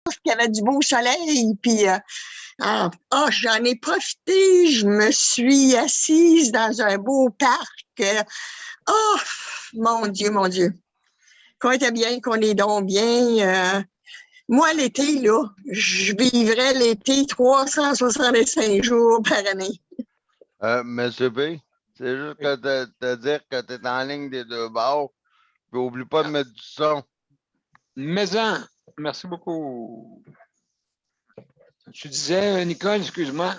qu'il y avait du beau soleil, puis j'en ai profité, je me suis assise dans un beau parc. Oh, mon Dieu, mon Dieu. Qu'on était bien, qu'on est donc bien. Moi, l'été, là, je vivrais l'été 365 jours par année. Monsieur B, c'est juste que te dire que tu es en ligne des deux bords. Puis oublie pas de mettre du son. Mais-en, merci beaucoup. Tu disais, Nicole, excuse-moi.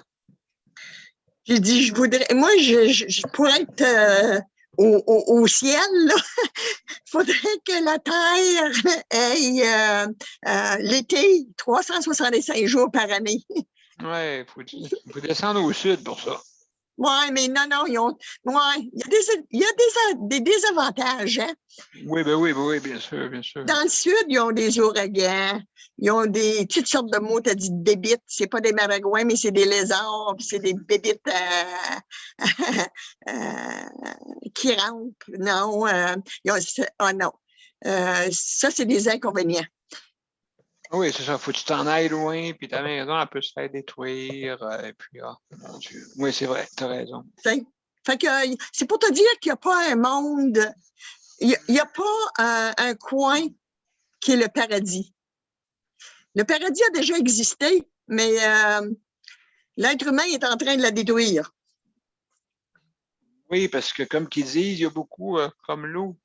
J'ai dit, je voudrais, moi, je pourrais être au ciel, là. Il faudrait que la Terre ait l'été 365 jours par année. Oui, il faut descendre au sud pour ça. Oui, mais non, il y a des désavantages, hein? Oui, bien sûr, bien sûr. Dans le sud, ils ont des ouragans, ils ont toutes sortes de mots, t'as dit bébites, c'est pas des maringouins, mais c'est des lézards, puis c'est des bébites qui rampent. Non, non. Ça, c'est des inconvénients. Oui, c'est ça. Faut que tu t'en ailles loin, puis ta maison, elle peut se faire détruire. Et puis, mon Dieu. Oui, c'est vrai, tu as raison. Fait que c'est pour te dire qu'il n'y a pas un monde, il n'y a pas un coin qui est le paradis. Le paradis a déjà existé, mais l'être humain est en train de la détruire. Oui, parce que comme qu'ils disent, il y a beaucoup comme l'eau.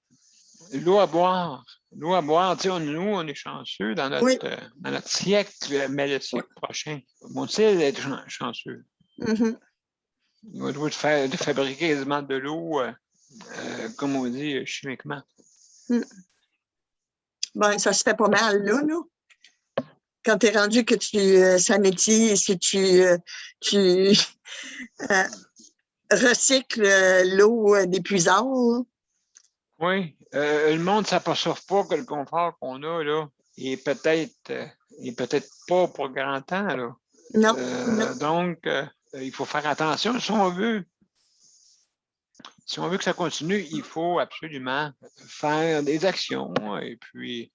L'eau à boire. L'eau à boire, tu sais, nous, on est chanceux dans notre siècle, mais le siècle prochain. On sait être chanceux. Mm-hmm. On doit de fabriquer quasiment de l'eau, comme on dit, chimiquement. Ben, ça se fait pas mal, là. Quand tu es rendu que tu sanities, si tu recycles l'eau des puisards. Oui, le monde ne s'aperçoit pas que le confort qu'on a, là, est peut-être pas pour grand temps, là. Non. Donc, il faut faire attention si on veut. Si on veut que ça continue, il faut absolument faire des actions. Et puis,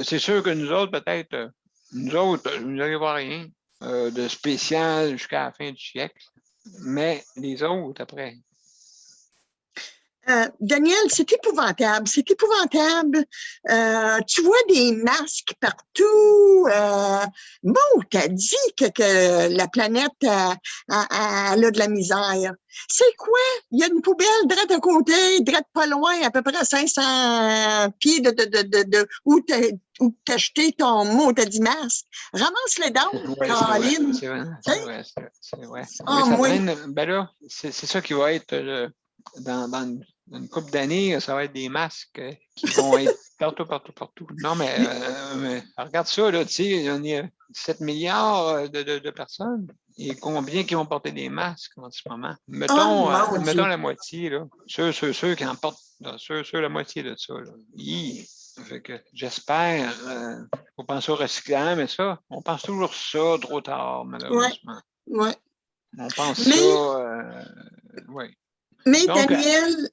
c'est sûr que nous autres, peut-être, nous n'arrivons à rien de spécial jusqu'à la fin du siècle. Mais les autres, après. Daniel, c'est épouvantable. C'est épouvantable. Tu vois des masques partout. Bon, t'as dit que la planète a de la misère. C'est quoi? Il y a une poubelle direct à côté, direct pas loin, à peu près à 500 pieds de où t'as acheté ton mot, t'as dit masque. Ramasse-les donc, Caroline. C'est vrai. Ah, oui, ça moi. traîne. Ben là, c'est ça qui va être dans une couple d'années, ça va être des masques qui vont être partout. Non, mais regarde ça, là, tu sais, il y en a 7 milliards de personnes. Et combien qui vont porter des masques en ce moment? Mettons la moitié, là. Ceux qui en portent, ceux la moitié de ça, là. Fait que j'espère, faut penser au recyclage, mais ça, on pense toujours ça trop tard, malheureusement. Oui. On pense ça, oui. Mais donc, Daniel,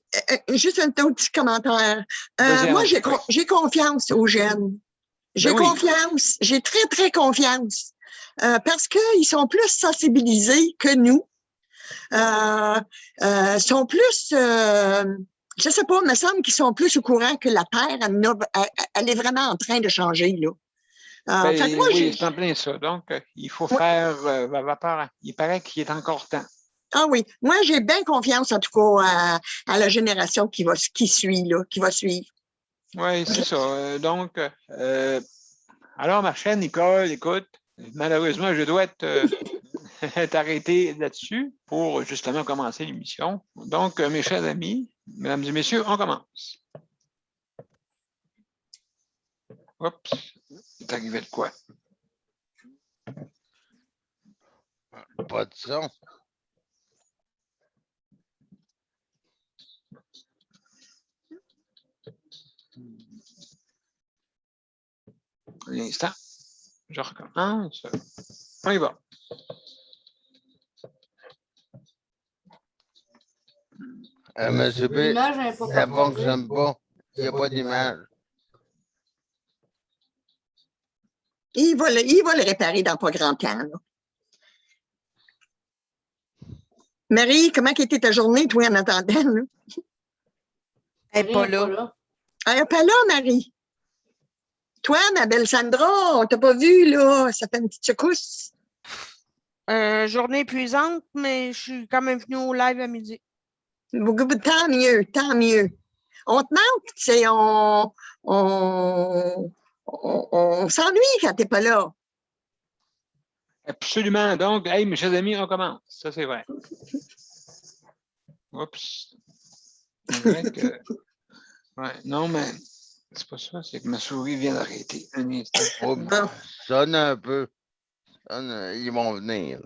juste un petit commentaire. Moi, j'ai confiance aux jeunes. J'ai confiance. J'ai très, très confiance. Parce qu'ils sont plus sensibilisés que nous. Sont plus, je sais pas, il me semble qu'ils sont plus au courant que la Terre, elle est vraiment en train de changer, là. Oui, c'est en plein ça. Donc, il faut faire vapeur. Il paraît qu'il est encore temps. Ah oui, moi j'ai bien confiance en tout cas à la génération qui va suivre. Oui, c'est ça. Donc, alors ma chère Nicole, écoute, malheureusement, je dois être arrêté là-dessus pour justement commencer l'émission. Donc, mes chers amis, mesdames et messieurs, on commence. Oups, il est arrivé de quoi? Pas de son. Un instant, je recommence. On y va. Monsieur B, ça fonctionne pas. Il n'y a pas d'image. Il va le réparer dans pas grand temps. Là. Marie, comment était ta journée, toi, en attendant? Là? Elle n'est pas là. Elle n'est pas là, Marie. Toi, ma belle Sandra, on t'a pas vu, là. Ça fait une petite secousse. Journée épuisante, mais je suis quand même venue au live à midi. Tant mieux, tant mieux. On te manque, tu sais, on s'ennuie quand t'es pas là. Absolument. Donc, hey, mes chers amis, on commence. Ça, c'est vrai. Oups. On dirait que... Ouais, non, mais c'est pas ça. C'est que ma souris vient d'arrêter. Un instant. Oh, Bon. sonne un peu. Ils vont venir.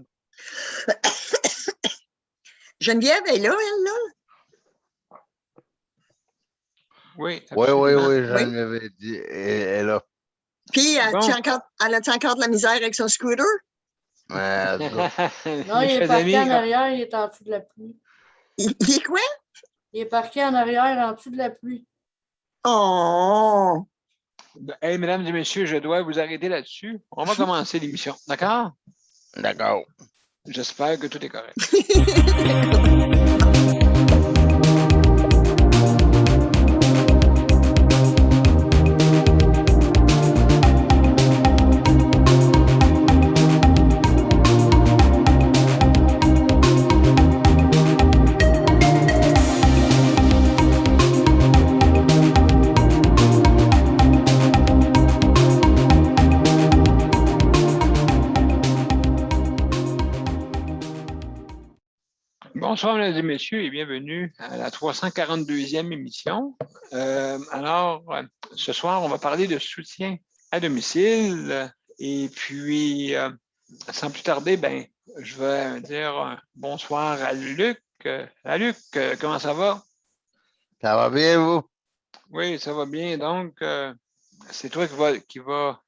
Geneviève est là, elle, là? Oui, Oui, absolument. je l'avais dit. Elle est là. Puis, Bon. elle a-tu encore de la misère avec son scooter? Non, Non, il est parqué en arrière, il est en dessous de la pluie. Il est quoi? Il est parqué en arrière, en dessous de la pluie. Oh! Hey, mesdames et messieurs, je dois vous arrêter là-dessus. On va commencer l'émission. D'accord? D'accord. J'espère que tout est correct. Bonsoir, mesdames et messieurs, et bienvenue à la 342e émission. Ce soir, on va parler de soutien à domicile. Et puis, sans plus tarder, je vais dire bonsoir à Luc. Luc, comment ça va? Ça va bien, vous? Oui, ça va bien. Donc, c'est toi qui va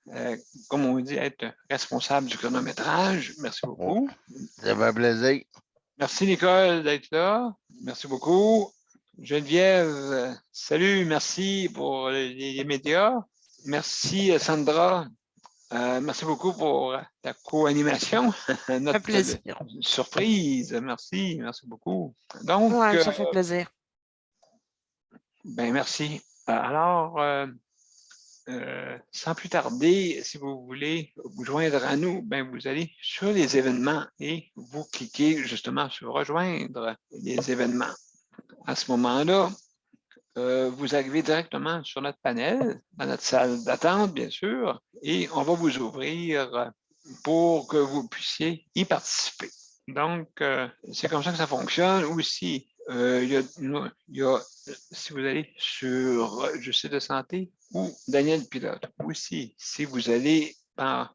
comme on dit, être responsable du chronométrage. Merci beaucoup. Ça fait plaisir. Merci, Nicole, d'être là. Merci beaucoup. Geneviève, salut, merci pour les médias. Merci, Sandra. Merci beaucoup pour ta co-animation. Notre plaisir. surprise. Merci beaucoup. Donc, Oui, ça fait plaisir. Merci. Alors, sans plus tarder, si vous voulez vous joindre à nous, vous allez sur les événements et vous cliquez justement sur rejoindre les événements. À ce moment-là, vous arrivez directement sur notre panel, dans notre salle d'attente, bien sûr, et on va vous ouvrir pour que vous puissiez y participer. Donc, c'est comme ça que ça fonctionne. Aussi, si vous allez sur Justice de santé ou Daniel Pilote, aussi, si vous allez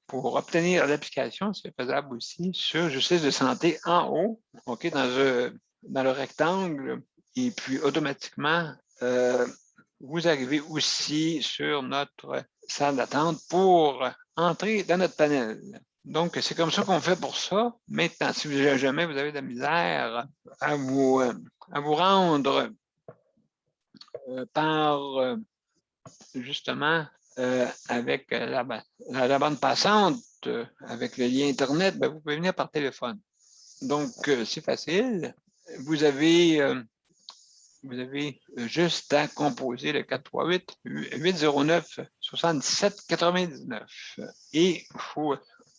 pour obtenir l'application, c'est faisable aussi sur Justice de santé en haut, OK, dans le rectangle, et puis automatiquement, vous arrivez aussi sur notre salle d'attente pour entrer dans notre panel. Donc, c'est comme ça qu'on fait pour ça. Maintenant, si jamais vous avez de la misère à vous rendre par, justement, avec la bande passante, avec le lien Internet, vous pouvez venir par téléphone. Donc, c'est facile. Vous avez juste à composer le 438-809-7799. Et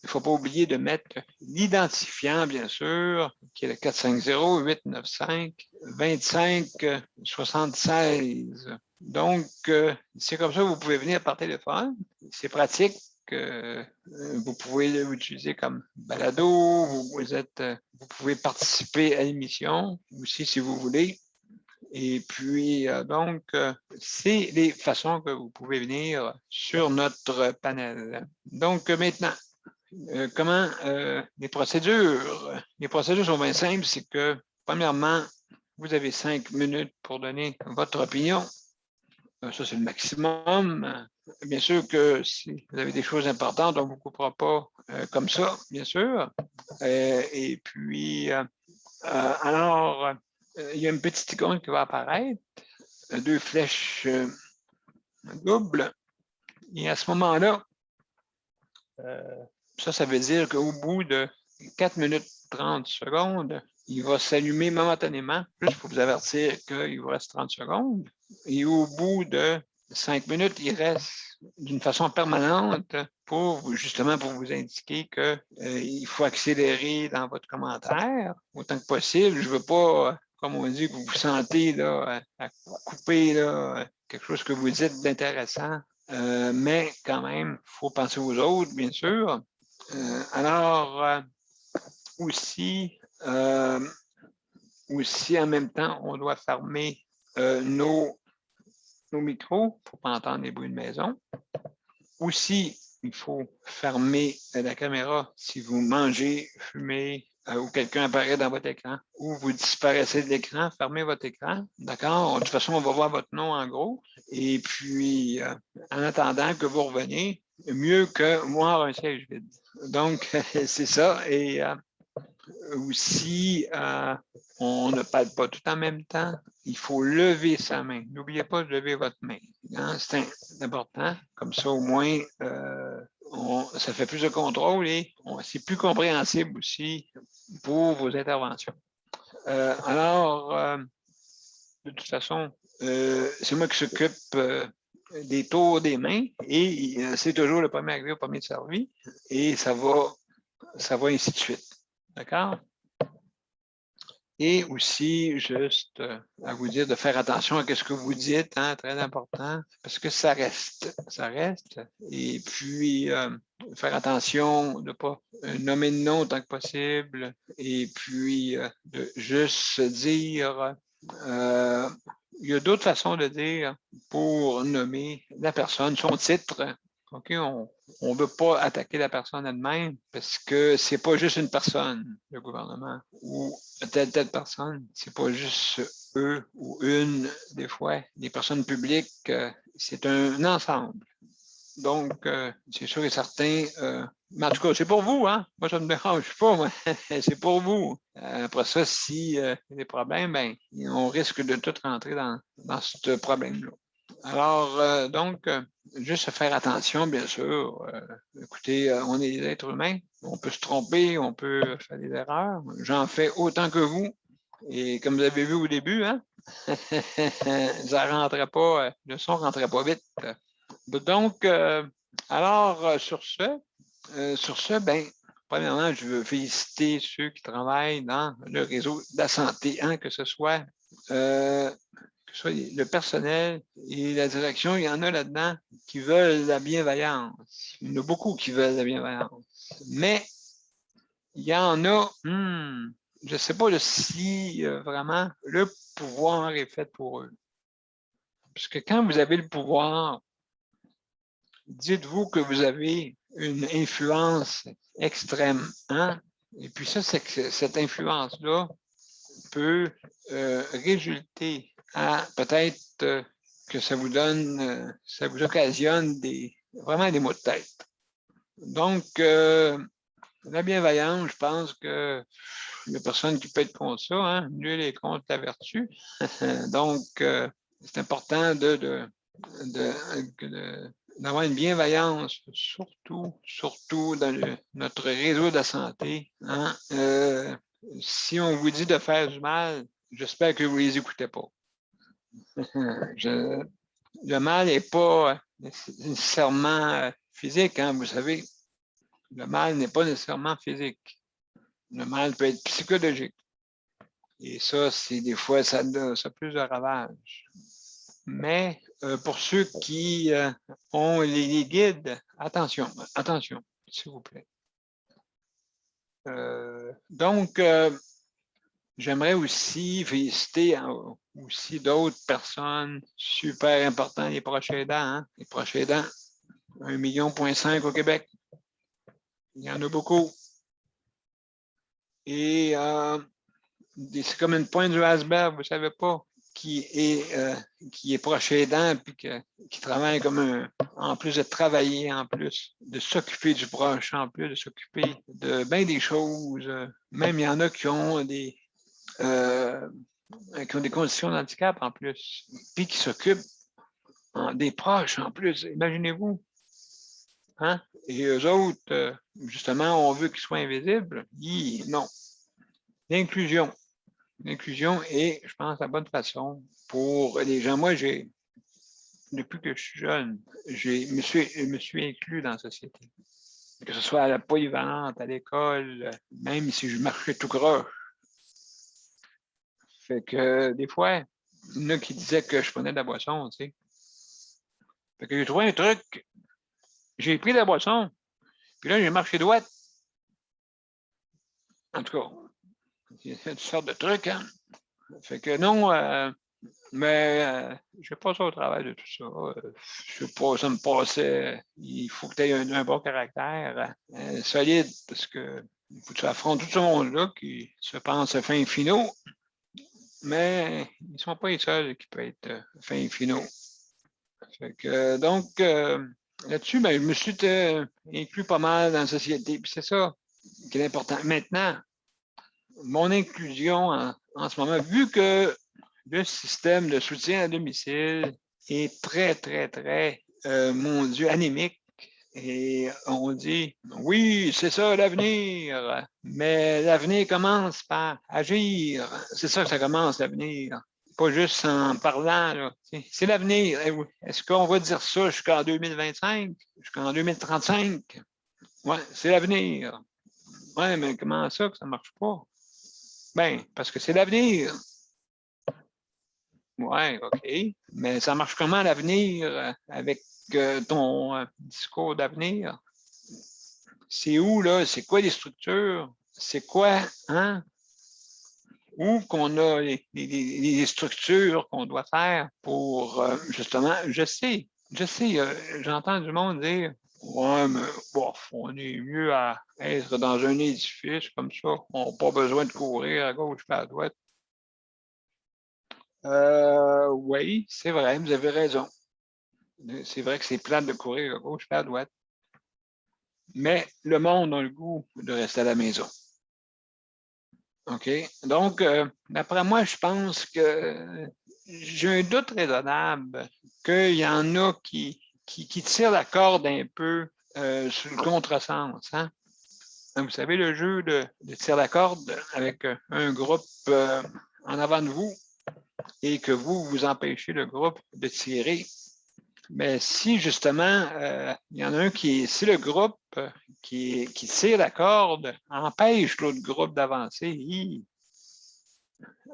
il ne faut pas oublier de mettre l'identifiant, bien sûr, qui est le 450-895-2576. Donc, c'est comme ça que vous pouvez venir par téléphone. C'est pratique. Vous pouvez l'utiliser comme balado. Vous pouvez participer à l'émission aussi si vous voulez. Et puis, donc, c'est les façons que vous pouvez venir sur notre panel. Donc, maintenant, comment les procédures? Les procédures sont bien simples. C'est que, premièrement, vous avez 5 minutes pour donner votre opinion. Ça, c'est le maximum. Bien sûr que si vous avez des choses importantes, on ne vous coupera pas comme ça, bien sûr. Et puis, alors, il y a une petite icône qui va apparaître, 2 flèches doubles. Et à ce moment-là, Ça veut dire qu'au bout de 4 minutes 30 secondes, il va s'allumer momentanément, juste pour vous avertir qu'il vous reste 30 secondes. Et au bout de 5 minutes, il reste d'une façon permanente justement pour vous indiquer qu'il faut accélérer dans votre commentaire autant que possible. Je ne veux pas, comme on dit, que vous vous sentez là, à couper là, quelque chose que vous dites d'intéressant, mais quand même, il faut penser aux autres, bien sûr. Aussi, en même temps, on doit fermer nos micros pour ne pas entendre les bruits de maison. Aussi, il faut fermer la caméra si vous mangez, fumez ou quelqu'un apparaît dans votre écran ou vous disparaissez de l'écran, fermez votre écran. D'accord? De toute façon, on va voir votre nom en gros. Et puis, en attendant que vous reveniez, mieux que voir un siège vide. Donc, c'est ça. Et aussi, on ne parle pas tout en même temps. Il faut lever sa main. N'oubliez pas de lever votre main. Hein? C'est important. Comme ça, au moins, ça fait plus de contrôle et c'est plus compréhensible aussi pour vos interventions. De toute façon, c'est moi qui s'occupe des tours des mains et c'est toujours le premier arrivé au premier servi et ça va ainsi de suite. D'accord? Et aussi, juste à vous dire de faire attention à ce que vous dites, hein, très important, parce que ça reste. Et puis, faire attention de ne pas nommer de nom autant que possible. Et puis, de juste se dire, il y a d'autres façons de dire pour nommer la personne, son titre. OK, on ne veut pas attaquer la personne elle-même parce que ce n'est pas juste une personne, le gouvernement, ou telle personne. Ce n'est pas juste eux ou une, des fois. Les personnes publiques, c'est un ensemble. Donc, c'est sûr et certain. Mais en tout cas, c'est pour vous, hein? Moi, ça ne me dérange pas, moi. C'est pour vous. Après ça, s'il y a des problèmes, ben, on risque de tout rentrer dans ce problème-là. Alors, donc, juste faire attention, bien sûr. Écoutez, on est des êtres humains. On peut se tromper, on peut faire des erreurs. J'en fais autant que vous. Et comme vous avez vu au début, hein, ça rentrait pas, le son ne rentrait pas vite. Donc, sur ce, ben, premièrement, je veux féliciter ceux qui travaillent dans le réseau de la santé, hein, que ce soit le personnel et la direction, il y en a là-dedans qui veulent la bienveillance. Il y en a beaucoup qui veulent la bienveillance. Mais il y en a, je ne sais pas si vraiment le pouvoir est fait pour eux. Parce que quand vous avez le pouvoir, dites-vous que vous avez une influence extrême. Hein? Et puis ça, c'est que cette influence-là peut résulter à peut-être que ça vous donne, ça vous occasionne vraiment des maux de tête. Donc, la bienveillance, je pense que il n'y a personne qui peut être contre ça, hein? Nul est contre la vertu. Donc, c'est important d'avoir une bienveillance, surtout dans notre réseau de la santé. Hein? Si on vous dit de faire du mal, j'espère que vous ne les écoutez pas. Le mal n'est pas nécessairement physique, hein, vous savez. Le mal n'est pas nécessairement physique. Le mal peut être psychologique. Et ça, c'est des fois, ça a plus de ravages. Mais pour ceux qui ont les guides, attention, s'il vous plaît. Donc, j'aimerais aussi féliciter aussi d'autres personnes super importantes, les proches aidants. Hein? Les proches aidants, 1,5 million au Québec. Il y en a beaucoup. Et c'est comme une pointe du iceberg, vous ne savez pas, qui est proche aidant et qui travaille en plus de travailler, en plus de s'occuper du proche, en plus de s'occuper de bien des choses. Même il y en a qui ont des conditions de handicap en plus, puis qui s'occupent des proches en plus. Imaginez-vous. Hein? Et eux autres, justement, on veut qu'ils soient invisibles. Non. L'inclusion. L'inclusion est, je pense, la bonne façon pour les gens. Moi, depuis que je suis jeune, je me suis inclus dans la société. Que ce soit à la polyvalente, à l'école, même si je marchais tout croche. Fait que des fois, il y en a qui disaient que je prenais de la boisson, tu sais. Fait que j'ai trouvé un truc, j'ai pris de la boisson, puis là, j'ai marché droit. En tout cas, il y a toutes sortes de trucs, hein. Fait que non, mais je passe au travail de tout ça. Je sais pas, ça me passait. Il faut que tu aies un bon caractère, solide, parce que il faut que tu affrontes tout ce monde-là qui se pense fin finaux, mais ils ne sont pas les seuls qui peuvent être fin finaux. Fait que, donc, là-dessus, ben, je me suis inclus pas mal dans la société. Puis c'est ça qui est important. Maintenant, mon inclusion en ce moment, vu que le système de soutien à domicile est très, très, très, mon Dieu, anémique. Et on dit, oui, c'est ça l'avenir, mais l'avenir commence par agir. C'est ça que ça commence, l'avenir. Pas juste en parlant, là. C'est l'avenir. Est-ce qu'on va dire ça jusqu'en 2025, jusqu'en 2035? Oui, c'est l'avenir. Oui, mais comment ça que ça ne marche pas? Bien, parce que c'est l'avenir. Oui, OK. Mais ça marche comment l'avenir avec ton discours d'avenir? C'est où, là? C'est quoi les structures? C'est quoi, hein? Où qu'on a les structures qu'on doit faire pour, justement, je sais, j'entends du monde dire, ouais, mais bof, on est mieux à être dans un édifice comme ça. On n'a pas besoin de courir à gauche et à droite. Oui, c'est vrai, vous avez raison. C'est vrai que c'est plate de courir à gauche et à droite. Mais le monde a le goût de rester à la maison. OK? Donc, d'après moi, je pense que j'ai un doute raisonnable qu'il y en a qui tirent la corde un peu sur le contresens. Hein? Vous savez, le jeu de tirer la corde avec un groupe en avant de vous et que vous empêchez le groupe de tirer. Mais si justement, il y en a un si le groupe qui tire la corde empêche l'autre groupe d'avancer,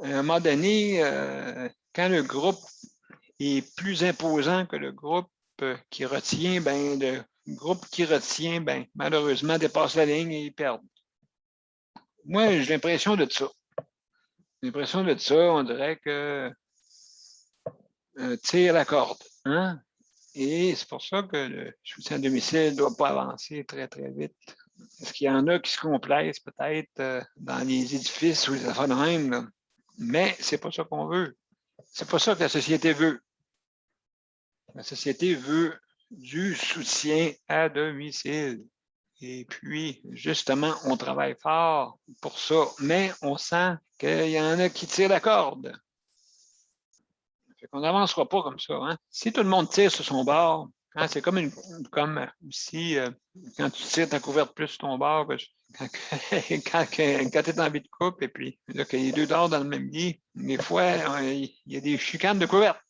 à un moment donné, quand le groupe est plus imposant que le groupe qui retient, ben, le groupe qui retient, ben, malheureusement, dépasse la ligne et ils perdent. Moi, j'ai l'impression de ça. L'impression de ça, on dirait que tire la corde. Hein? Et c'est pour ça que le soutien à domicile ne doit pas avancer très, très vite. Parce qu'il y en a qui se complaisent peut-être dans les édifices ou les affaires de même, là. Mais c'est pas ça qu'on veut. C'est pas ça que la société veut. La société veut du soutien à domicile. Et puis, justement, on travaille fort pour ça, mais on sent qu'il y en a qui tirent la corde. On n'avancera pas comme ça. Hein? Si tout le monde tire sur son bord, hein, c'est comme si quand tu tires ta couverte plus sur ton bord, quand tu es en vie de couple et puis là, qu'il y a les deux dorment dans le même lit, des fois, il y a des chicanes de couverte.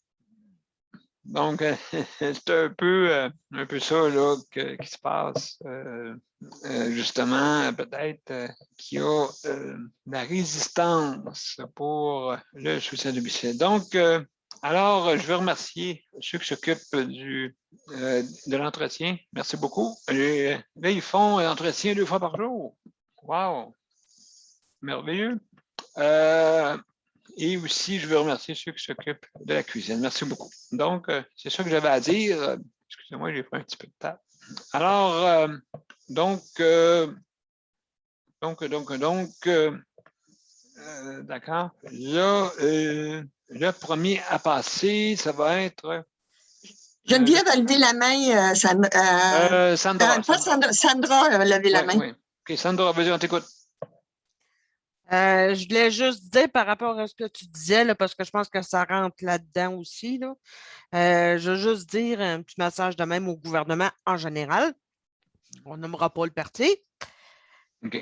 Donc, c'est un peu ça là, qui se passe. Justement, peut-être qu'il y a la résistance pour le soutien à domicile. Donc, alors, je veux remercier ceux qui s'occupent de l'entretien. Merci beaucoup. Et, là, ils font l'entretien 2 fois par jour. Wow! Merveilleux. Et aussi, je veux remercier ceux qui s'occupent de la cuisine. Merci beaucoup. Donc, c'est ça que j'avais à dire. Excusez-moi, j'ai pris un petit peu de temps. Alors, d'accord. Là, le premier à passer, ça va être... Geneviève a levé la main. Sandra a levé la main. Oui. OK, Sandra, vas-y, on t'écoute. Je voulais juste dire par rapport à ce que tu disais, là, parce que je pense que ça rentre là-dedans aussi. Là. Je veux juste dire un petit message de même au gouvernement en général. on nommera pas le parti. OK.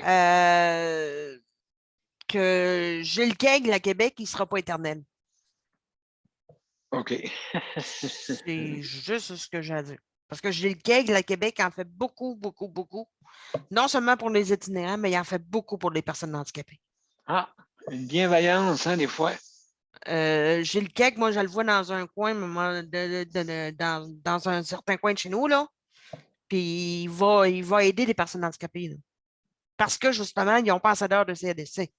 Que Gilles Kegel à Québec, il ne sera pas éternel. OK. C'est juste ce que j'ai à dire. Parce que Gilles Kegel à Québec en fait beaucoup, beaucoup, beaucoup. Non seulement pour les itinérants, mais il en fait beaucoup pour les personnes handicapées. Ah, une bienveillance, hein, des fois. Gilles Kegel, moi, je le vois dans un coin, dans un certain coin de chez nous, là. Puis il va aider les personnes handicapées. Là. Parce que justement, ils n'ont pas assez d'heures de CADC.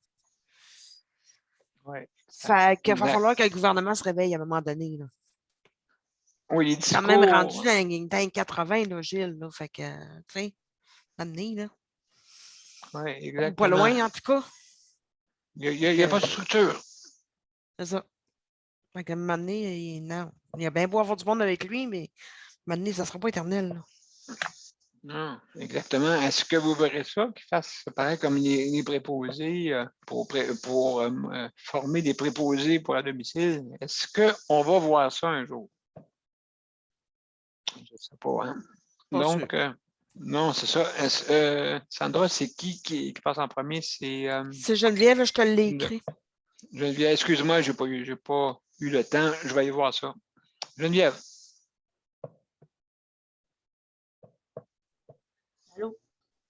Oui. Fait qu'il va falloir que le gouvernement se réveille à un moment donné. Là. Oui, les C'est discours. quand même rendu dans les 80, là, Gilles. Là, fait que, tu sais, amené, là. Oui, exactement. Pas loin, en tout cas. Il n'y a pas de structure. C'est ça. Fait qu'à un moment donné, non. Il y a bien beau avoir du monde avec lui, mais à un moment donné, ça ne sera pas éternel. Là. Non, exactement. Est-ce que vous verrez ça qu'il fasse pareil comme les préposés pour former des préposés pour à domicile? Est-ce qu'on va voir ça un jour? Je ne sais pas. Hein? Pas Donc, non, c'est ça. Sandra, c'est qui passe en premier? C'est Geneviève, je te l'ai écrit. Geneviève, excuse-moi, je n'ai pas eu le temps. Je vais aller voir ça. Geneviève. Allô?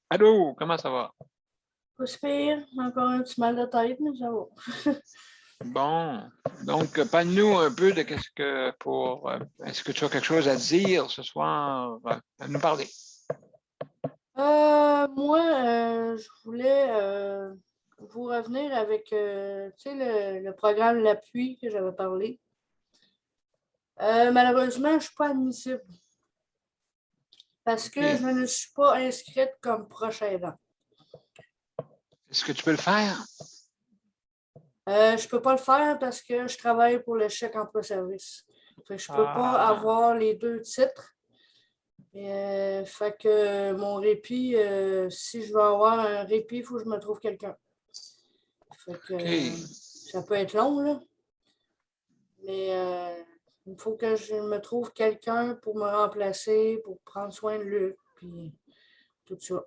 Allô, comment ça va? Pas si pire, encore un petit mal de tête, mais ça va. Bon, donc parle-nous un peu de est-ce que tu as quelque chose à dire ce soir, à nous parler? Moi, je voulais vous revenir avec le programme L'Appui que j'avais parlé. Malheureusement, je ne suis pas admissible parce que je ne suis pas inscrite comme proche aidant. Est-ce que tu peux le faire? Je ne peux pas le faire parce que je travaille pour le chèque emploi-service. Je ne peux pas avoir les deux titres. Fait que mon répit, si je veux avoir un répit, il faut que je me trouve quelqu'un. Fait que ça peut être long, là. Mais il faut que je me trouve quelqu'un pour me remplacer, pour prendre soin de Luc, puis tout ça.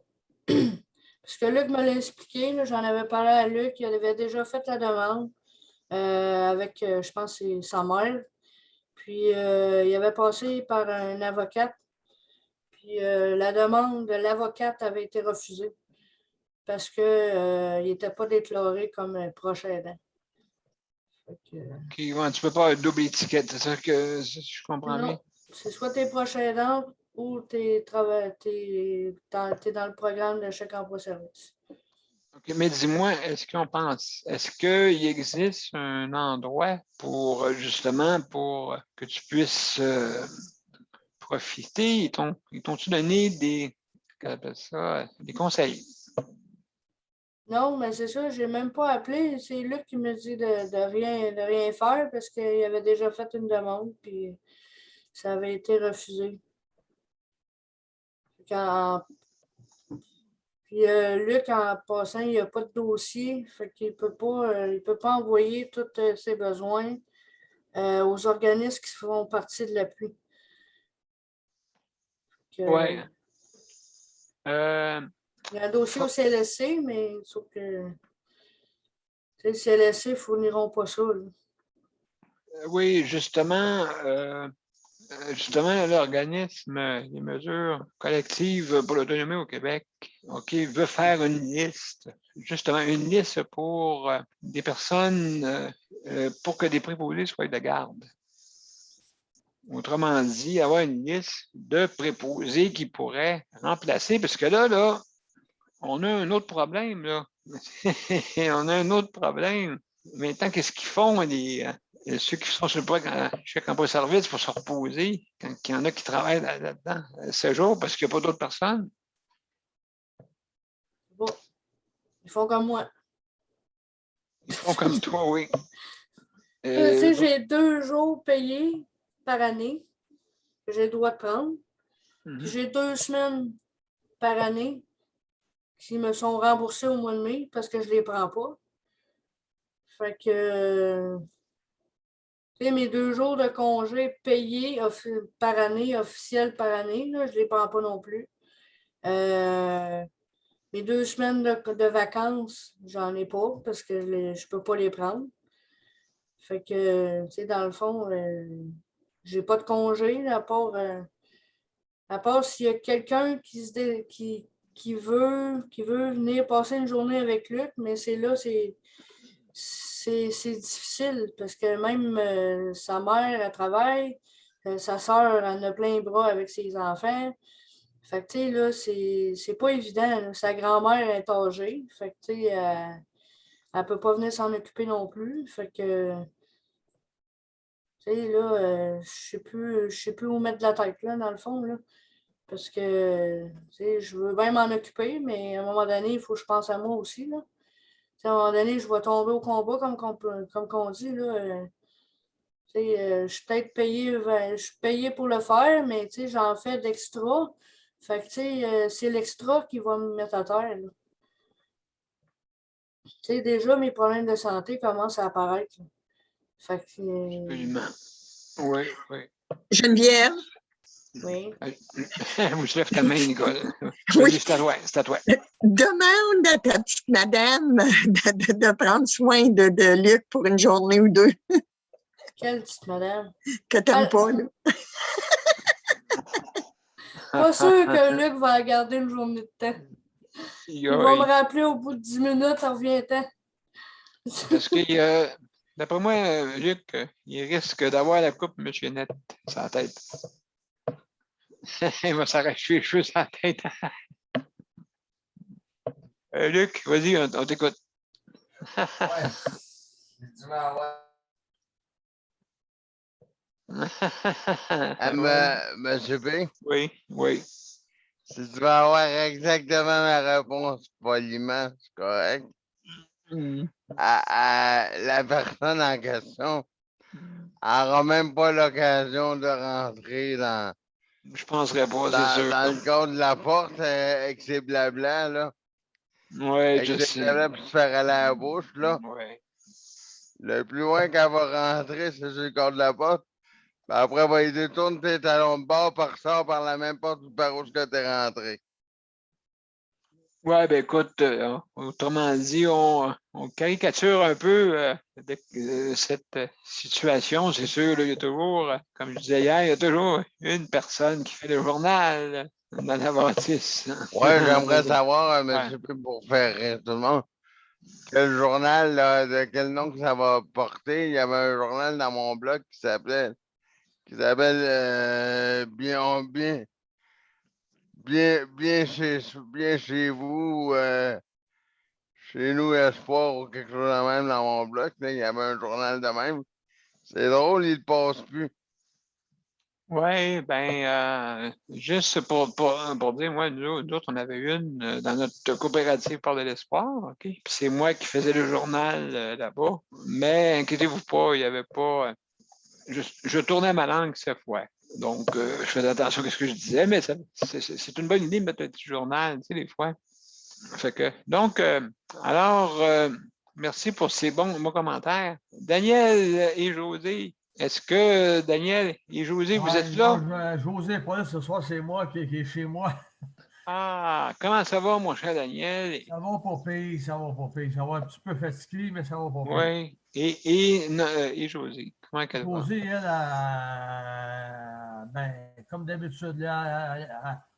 Parce que Luc me l'a expliqué, là, j'en avais parlé à Luc, il avait déjà fait la demande avec, je pense, sa mère. Puis il avait passé par un avocate. Puis la demande de l'avocate avait été refusée parce qu'il n'était pas déclaré comme proche aidant. Tu ne peux pas avoir double étiquette, c'est ça que je comprends bien? C'est soit tu es proche aidant ou tu es dans le programme de chèque emploi-service. OK, mais dis-moi, est-ce qu'il existe un endroit pour justement pour que tu puisses profiter? Ils t'ont-tu donné des conseils? Non, mais c'est ça, je n'ai même pas appelé. C'est Luc qui me dit de rien faire parce qu'il avait déjà fait une demande, puis ça avait été refusé. Puis Luc, en passant, il n'a pas de dossier, fait qu'il peut pas envoyer tous ses besoins aux organismes qui font partie de l'appui. Oui. Il y a un dossier au CLSC, mais sauf que le CLSC ne fourniront pas ça. Là. Oui, justement, l'organisme des mesures collectives pour l'autonomie au Québec, OK, veut faire une liste, justement une liste pour des personnes, pour que des préposés soient de garde. Autrement dit, avoir une liste de préposés qui pourraient remplacer, parce que là, on a un autre problème, là. On a un autre problème. Maintenant, qu'est-ce qu'ils font, ceux qui sont sur le programme chèque emploi-service pour se reposer, quand il y en a qui travaillent là-dedans 7 jours parce qu'il n'y a pas d'autres personnes? Bon, ils font comme moi. Ils font comme toi, oui. Tu sais, j'ai 2 jours payés par année que j'ai le droit de prendre. Puis j'ai 2 semaines par année qui me sont remboursées au mois de mai parce que je ne les prends pas. Fait que mes 2 jours de congé payés par année, officiels par année, là, je ne les prends pas non plus. Les 2 semaines de vacances, j'en ai pas parce que je peux pas les prendre. Fait que, tu sais, dans le fond, j'ai pas de congé, à part s'il y a quelqu'un qui veut venir passer une journée avec Luc, mais c'est difficile parce que même sa mère, elle travaille, sa sœur, elle en a plein les bras avec ses enfants. Fait que, tu sais, là, c'est pas évident, là. Sa grand-mère est âgée. Fait que, tu sais, elle peut pas venir s'en occuper non plus. Fait que, tu sais, là, je sais plus où mettre de la tête, là, dans le fond, là. Parce que, tu sais, je veux bien m'en occuper, mais à un moment donné, il faut que je pense à moi aussi, là. Tu sais, à un moment donné, je vais tomber au combat, comme qu'on dit, là. Tu sais, je suis peut-être payée, je suis payée pour le faire, mais, tu sais, j'en fais d'extra. Fait que, tu sais, c'est l'extra qui va me mettre à terre, là. Tu sais, déjà, mes problèmes de santé commencent à apparaître, là. Fait que, Absolument. Oui, oui. Geneviève, oui. Vous lève ta main, Nicole. Oui. Vas-y, c'est à toi, c'est à toi. demande à ta petite madame de prendre soin de Luc pour une journée ou deux Quelle petite madame. que t'aimes Ah, pas, là. pas sûr que Luc va la garder une journée de temps. Il va me rappeler au bout de 10 minutes, reviens-t'en. Parce que, d'après moi, Luc, il risque d'avoir la coupe M. Net sur la tête. Il va s'arracher les cheveux sur la tête. Luc, vas-y, on t'écoute. Ouais. Tu vas avoir. Monsieur B, Oui, oui. si tu vas avoir exactement ma réponse poliment, c'est correct. La personne en question n'aura même pas l'occasion de rentrer Je penserais pas, c'est sûr. dans le cadre de la porte avec ses blabla, là. Oui, Avec je ses sais. blabla puis se faire aller à la bouche, là. Ouais. Le plus loin qu'elle va rentrer, c'est sur le cadre de la porte. Puis après, elle va y détourner tes talons de bord, par ressort par la même porte par où tu es rentré. Ouais, ben écoute, autrement dit, on caricature un peu cette situation. C'est sûr, là, il y a toujours, comme je disais hier, il y a toujours une personne qui fait le journal dans la bâtisse. Ouais, j'aimerais savoir, Ouais. monsieur P, pour faire rire tout le monde, quel journal, là, de quel nom que ça va porter. Il y avait un journal dans mon blog qui s'appelle bien chez vous, chez nous Espoir ou quelque chose de même dans mon blog. Là, il y avait un journal de même. C'est drôle, il ne passe plus. Oui, ben, juste pour dire, moi, nous autres, on avait une dans notre coopérative Port de l'Espoir, OK? Puis c'est moi qui faisais le journal là-bas. Mais inquiétez-vous pas, il n'y avait pas. Je tournais ma langue cette fois. Donc, je faisais attention à ce que je disais, mais c'est une bonne idée de mettre un petit journal, tu sais, des fois. Fait que, donc, alors, merci pour ces bons commentaires. Daniel et José, est-ce que Daniel et José, vous êtes là? Non, José n'est pas là ce soir, c'est moi qui est chez moi. Ah, comment ça va, mon cher Daniel? Ça va pas payer, ça va pas payer. Ça va un petit peu fatigué, mais ça va pas payer. Oui. Et José, comment qu'elle va? José, elle, ben, comme d'habitude, elle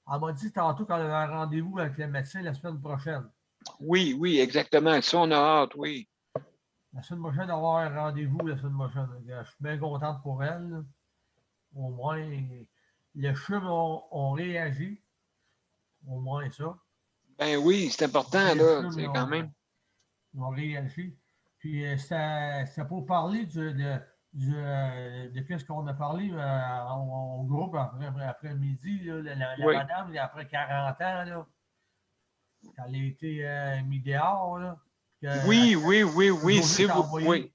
m'a dit tantôt qu'elle avait un rendez-vous avec le médecin la semaine prochaine. Oui, exactement. Ça, on a hâte, oui. La semaine prochaine, elle va avoir un rendez-vous la semaine prochaine. Je suis bien contente pour elle, là. Au moins, les cheveux ont réagi. Au moins ça. Ben oui, c'est important, là, c'est quand même. Ils ont réagi. Puis c'était pour parler de ce qu'on a parlé au groupe après-midi, la madame, après 40 ans, là, elle a été mise dehors. Là, Oui, c'est vous. Oui.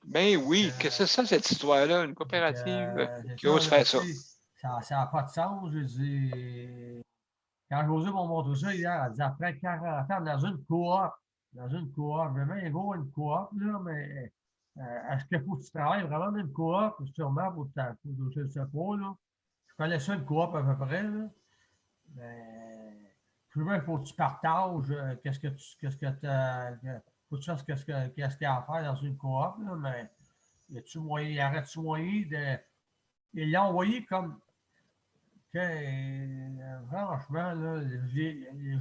Ben oui, que c'est ça, cette histoire-là, une coopérative qui ose faire ça. Ça n'a pas de sens, je dis. Quand José m'a montré ça hier, elle dit après 40 ans, dans une coop, je vais bien voir une coop, là, mais est-ce qu'il faut que tu travailles vraiment dans une coop, sûrement, je ne sais pas, là. Je connais ça, une coop à peu près, là. Mais souvent, il faut que tu partages qu'est-ce que tu faut que tu fasses qu'est-ce qu'il y a à faire dans une coop, là, mais y aurait-tu moyen de. Il l'a envoyé comme. Franchement, là,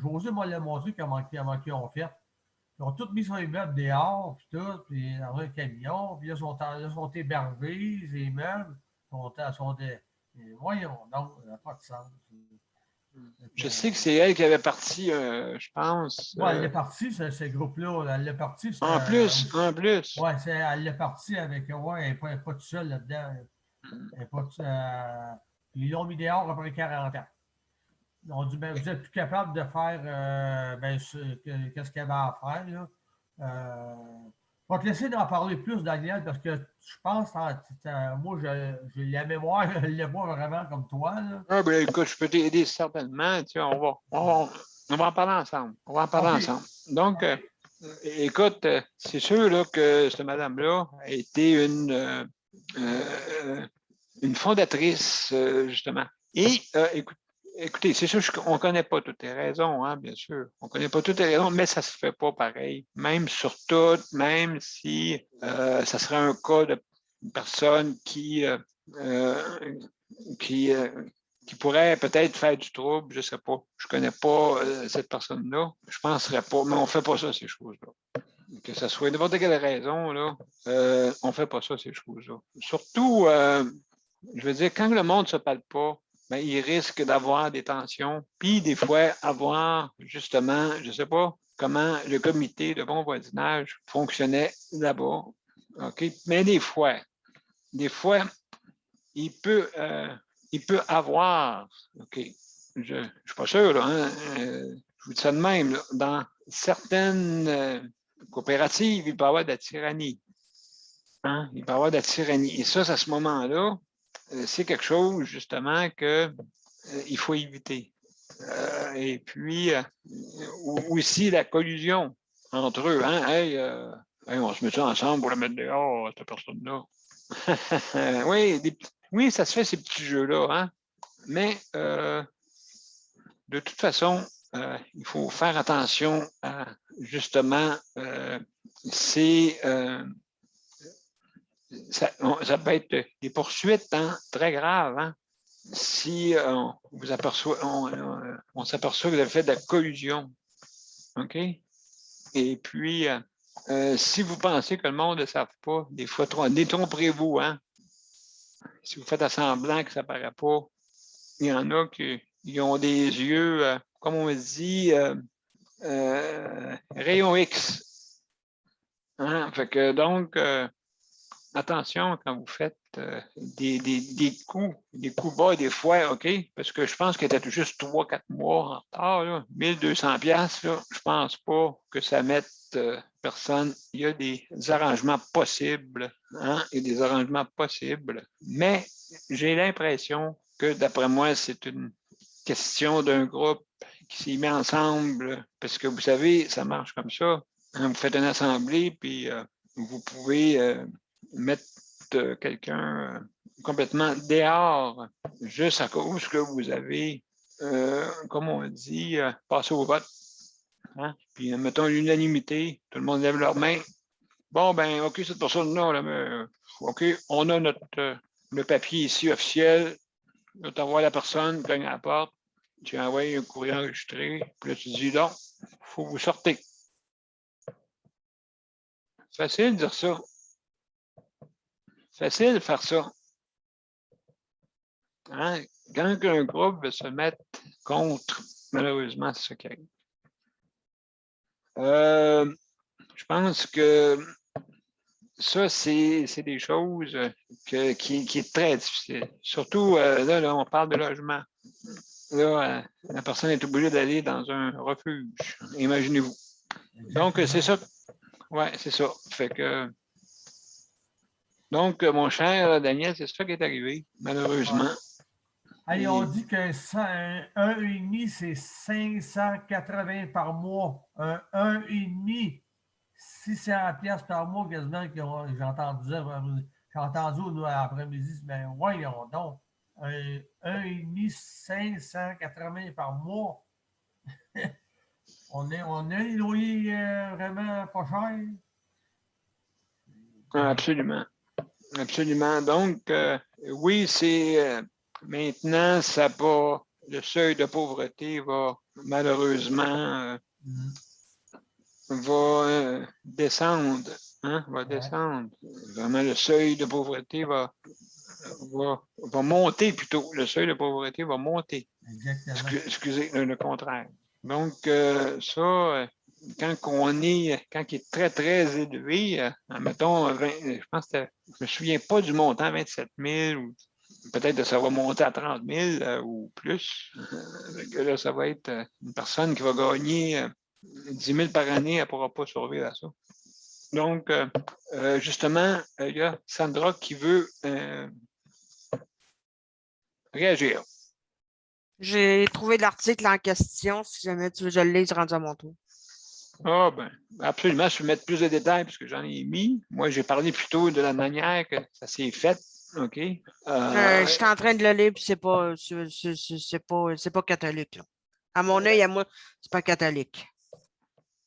José m'a le montré comment ils ont fait. Ils ont tout mis sur les meubles dehors, puis tout, puis dans un camion, puis là, ils sont hébergés, les meubles sont des. Voyons donc, ça n'a pas de sens. Je sais que c'est elle qui avait parti, je pense. Oui, elle est partie, ce groupe-là. Elle est partie. En plus. Oui, elle est partie avec. Oui, elle n'est pas toute seule là-dedans. Elle est pas ils l'ont mis dehors après 40 ans. Ils ont dit, ben, vous n'êtes plus capable de faire qu'est-ce qu'il y avait à faire. Là. Je vais te laisser d'en parler plus, Daniel, parce que je pense, moi, j'ai la mémoire, je l'ai pas vraiment comme toi. Là. Ah, ben écoute, je peux t'aider certainement. Tu sais, on va en parler ensemble. On va en parler ensemble. Donc, écoute, c'est sûr là, que cette madame-là a été une fondatrice, justement. Et écoutez, c'est sûr qu'on ne connaît pas toutes les raisons, hein, bien sûr. On ne connaît pas toutes les raisons, mais ça ne se fait pas pareil. Même sur toutes, même si ça serait un cas de personne qui pourrait peut-être faire du trouble, je ne sais pas. Je ne connais pas cette personne-là. Je ne penserais pas, mais on ne fait pas ça, ces choses-là. Que ce soit n'importe quelle raison, là, on ne fait pas ça, ces choses-là. Surtout, je veux dire, quand le monde ne se parle pas, ben, il risque d'avoir des tensions, puis des fois avoir, justement, je ne sais pas comment le comité de bon voisinage fonctionnait là-bas. OK? Mais des fois, il peut avoir, OK, je ne suis pas sûr, là, hein, je vous dis ça de même, là, dans certaines coopératives, il peut y avoir de la tyrannie. Hein? Il peut y avoir de la tyrannie. Et ça, à ce moment-là, c'est quelque chose, justement, qu'il faut éviter. Et puis, aussi la collusion entre eux. Hein? Hey, on se met ça ensemble pour la mettre dehors, cette personne-là. Oui, ça se fait, ces petits jeux-là. Hein? Mais, de toute façon, il faut faire attention à, justement, ça peut être des poursuites très graves. Hein? Si on s'aperçoit que vous avez fait de la collusion. OK? Et puis, si vous pensez que le monde ne le savent pas, des fois, détrompez-vous. Hein? Si vous faites semblant que ça ne paraît pas, il y en a qui ont des yeux, comme on dit, rayon X. Hein? Fait que donc, attention quand vous faites des coups bas des fois, OK? Parce que je pense qu'elle était juste 3-4 mois en retard, là, 1200 $, là, je pense pas que ça mette personne. Il y a des arrangements possibles, hein? Il y a des arrangements possibles, mais j'ai l'impression que, d'après moi, c'est une question d'un groupe qui s'est mis ensemble, parce que vous savez, ça marche comme ça. Hein? Vous faites une assemblée, puis vous pouvez mettre quelqu'un complètement dehors juste à cause que vous avez, comme on dit, passé au vote. Hein? Puis, mettons l'unanimité, tout le monde lève leurs mains. Bon, ben, OK, cette personne-là, là, OK, on a le papier ici officiel. Là, tu envoies la personne, cogne à la porte, tu envoies un courrier enregistré, puis là, tu dis, non, il faut vous sortir. C'est facile de dire ça. Facile de faire ça. Hein? Quand un groupe veut se mettre contre, malheureusement, c'est ça qui arrive. Je pense que ça, c'est des choses qui est très difficile. Surtout, là, on parle de logement. Là, la personne est obligée d'aller dans un refuge. Imaginez-vous. Donc, c'est ça. Oui, c'est ça. Fait que. Donc, mon cher Daniel, c'est ça qui est arrivé, malheureusement. Allez, on dit que 1,5, c'est 580 par mois. Un 1,5, 600 $ par mois, quasiment, j'ai entendu après-midi, ben voyons donc. Un 1,5, 580 par mois. On a les loyers vraiment pas chers. Absolument. Absolument. Donc, oui, c'est maintenant, ça va, le seuil de pauvreté va malheureusement va descendre. Hein, va descendre. Vraiment, le seuil de pauvreté va monter plutôt. Le seuil de pauvreté va monter. Exactement. Excusez, le contraire. Donc, ça, quand il est très, très élevé, mettons, je pense que je me souviens pas du montant, 27 000, ou peut-être que ça va monter à 30 000 ou plus. Là, ça va être une personne qui va gagner 10 000 par année, elle ne pourra pas survivre à ça. Donc, justement, il y a Sandra qui veut réagir. J'ai trouvé l'article en question. Si jamais tu veux, je le lis rendu à mon tour. Ah, ben, absolument. Je vais mettre plus de détails parce que j'en ai mis. Moi, j'ai parlé plutôt de la manière que ça s'est fait. OK. Je suis en train de le lire, puis c'est pas catholique, là. À mon œil, à moi, c'est pas catholique.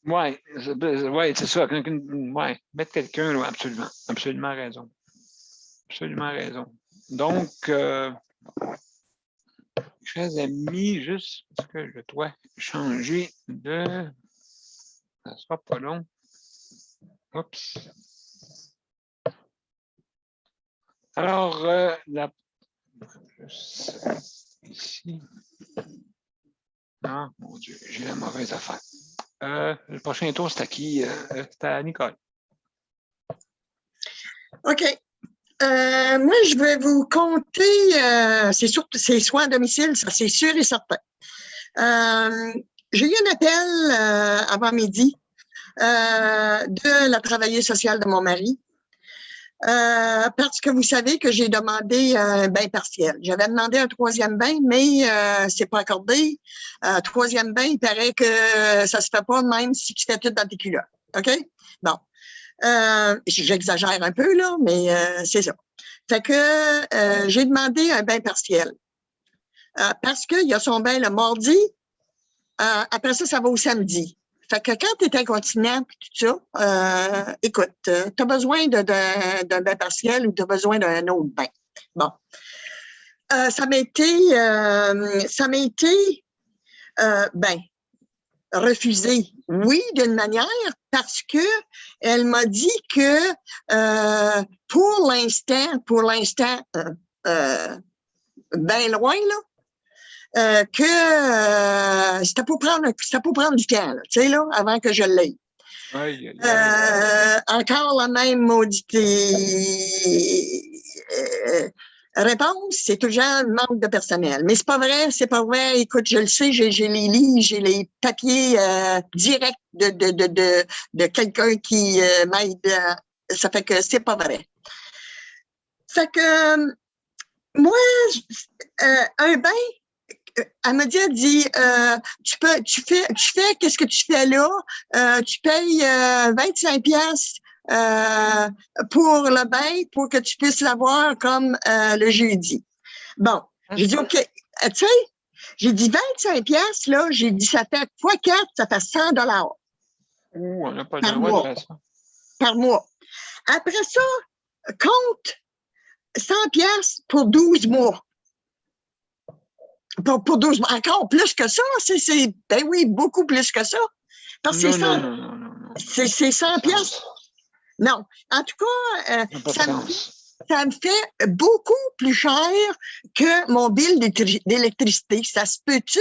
Oui, c'est ça. Ouais, mettre quelqu'un, là, absolument. Absolument raison. Absolument raison. Donc, chers amis, juste parce que je dois changer de. Ça sera pas long. Oups. Alors, ici. Ah, mon Dieu, j'ai la mauvaise affaire. Le prochain tour, c'est à qui? C'est à Nicole. OK. Moi, je vais vous compter, c'est soins à domicile, ça c'est sûr et certain. J'ai eu un appel avant midi de la travailleuse sociale de mon mari. Parce que vous savez que j'ai demandé un bain partiel. J'avais demandé un troisième bain, mais c'est pas accordé. Troisième bain, il paraît que ça se fait pas même si tu fais tout dans tes culottes. OK? Bon. J'exagère un peu, là, mais c'est ça. Fait que j'ai demandé un bain partiel. Parce qu'il y a son bain le mardi. Après ça, ça va au samedi. Fait que quand tu es incontinent et tout ça, écoute, tu as besoin d'un bain partiel ou tu as besoin d'un autre bain. Bon. Ça m'a été refusé, oui, d'une manière, parce que elle m'a dit que pour l'instant, bien loin, là, que c'était pour prendre du temps, tu sais, là, avant que je l'aie. Encore la même maudite réponse, c'est toujours un manque de personnel. Mais c'est pas vrai. Écoute, je le sais, j'ai les livres, j'ai les papiers directs de quelqu'un qui m'aide. Ça fait que c'est pas vrai. Fait que moi, un bain, elle m'a dit, tu fais, qu'est-ce que tu fais là? Tu payes 25 piastres pour le bain pour que tu puisses l'avoir comme le jeudi. Bon, j'ai dit, OK, tu sais, j'ai dit 25 piastres, là, j'ai dit, ça fait fois 4, ça fait 100 $. Ouh, on n'a pas le droit de faire ça. Par mois. Après ça, compte 100 piastres pour 12 mois. Pour 12 mois. Encore plus que ça, ben oui, beaucoup plus que ça. Parce que c'est 100 piastres. Non. En tout cas, ça me fait beaucoup plus cher que mon bill d'électricité. Ça se peut-tu?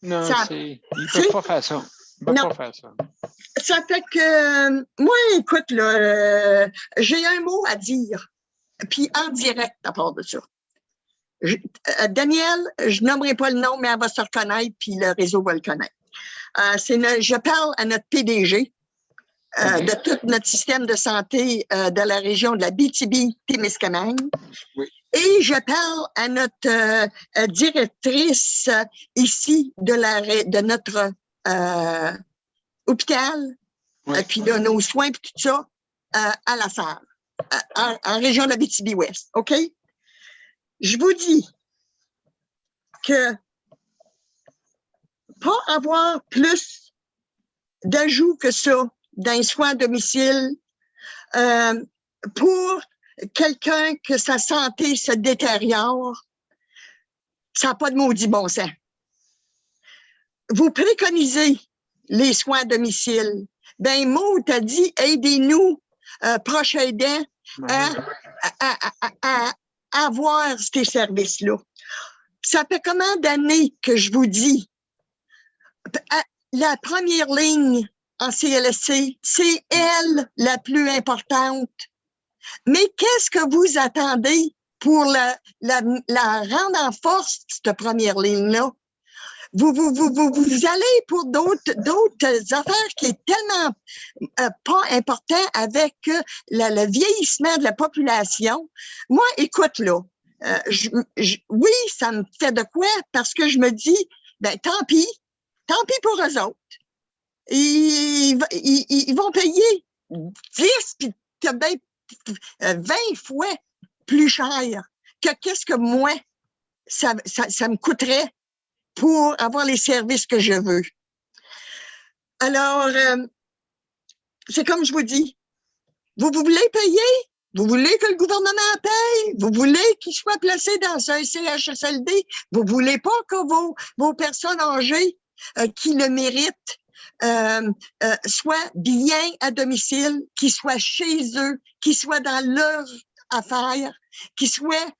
Non, ils ne peuvent pas faire ça. Ils ne peuvent pas faire ça. Ça fait que, moi, écoute, là, j'ai un mot à dire. Puis en direct à part de ça. Daniel, je nommerai pas le nom, mais elle va se reconnaître, puis le réseau va le connaître. Je parle à notre PDG de tout notre système de santé de la région de la Abitibi-Témiscamingue. Oui. Et je parle à notre directrice ici de notre hôpital, puis de nos soins, puis tout ça, à la salle, en région de la Abitibi-Ouest. OK? Je vous dis que pas avoir plus d'ajouts que ça dans les soins à domicile pour quelqu'un que sa santé se détériore. Ça n'a pas de maudit bon sens. Vous préconisez les soins à domicile. Ben, Maud t'a dit, aidez-nous, proches aidants, à avoir ces services-là. Ça fait combien d'années que je vous dis, la première ligne en CLSC, c'est elle la plus importante. Mais qu'est-ce que vous attendez pour la rendre en force, cette première ligne-là? Vous allez pour d'autres affaires qui est tellement pas important avec le vieillissement de la population. Moi, écoute, là, oui, ça me fait de quoi parce que je me dis, ben tant pis pour eux autres. Ils vont payer 10 puis 20 fois plus cher que qu'est-ce que moi, ça me coûterait pour avoir les services que je veux. Alors, c'est comme je vous dis, vous voulez payer? Vous voulez que le gouvernement paye? Vous voulez qu'il soit placé dans un CHSLD? Vous voulez pas que vos personnes âgées qui le méritent soient bien à domicile, qu'ils soient chez eux, qu'ils soient dans leurs affaires, qu'ils soient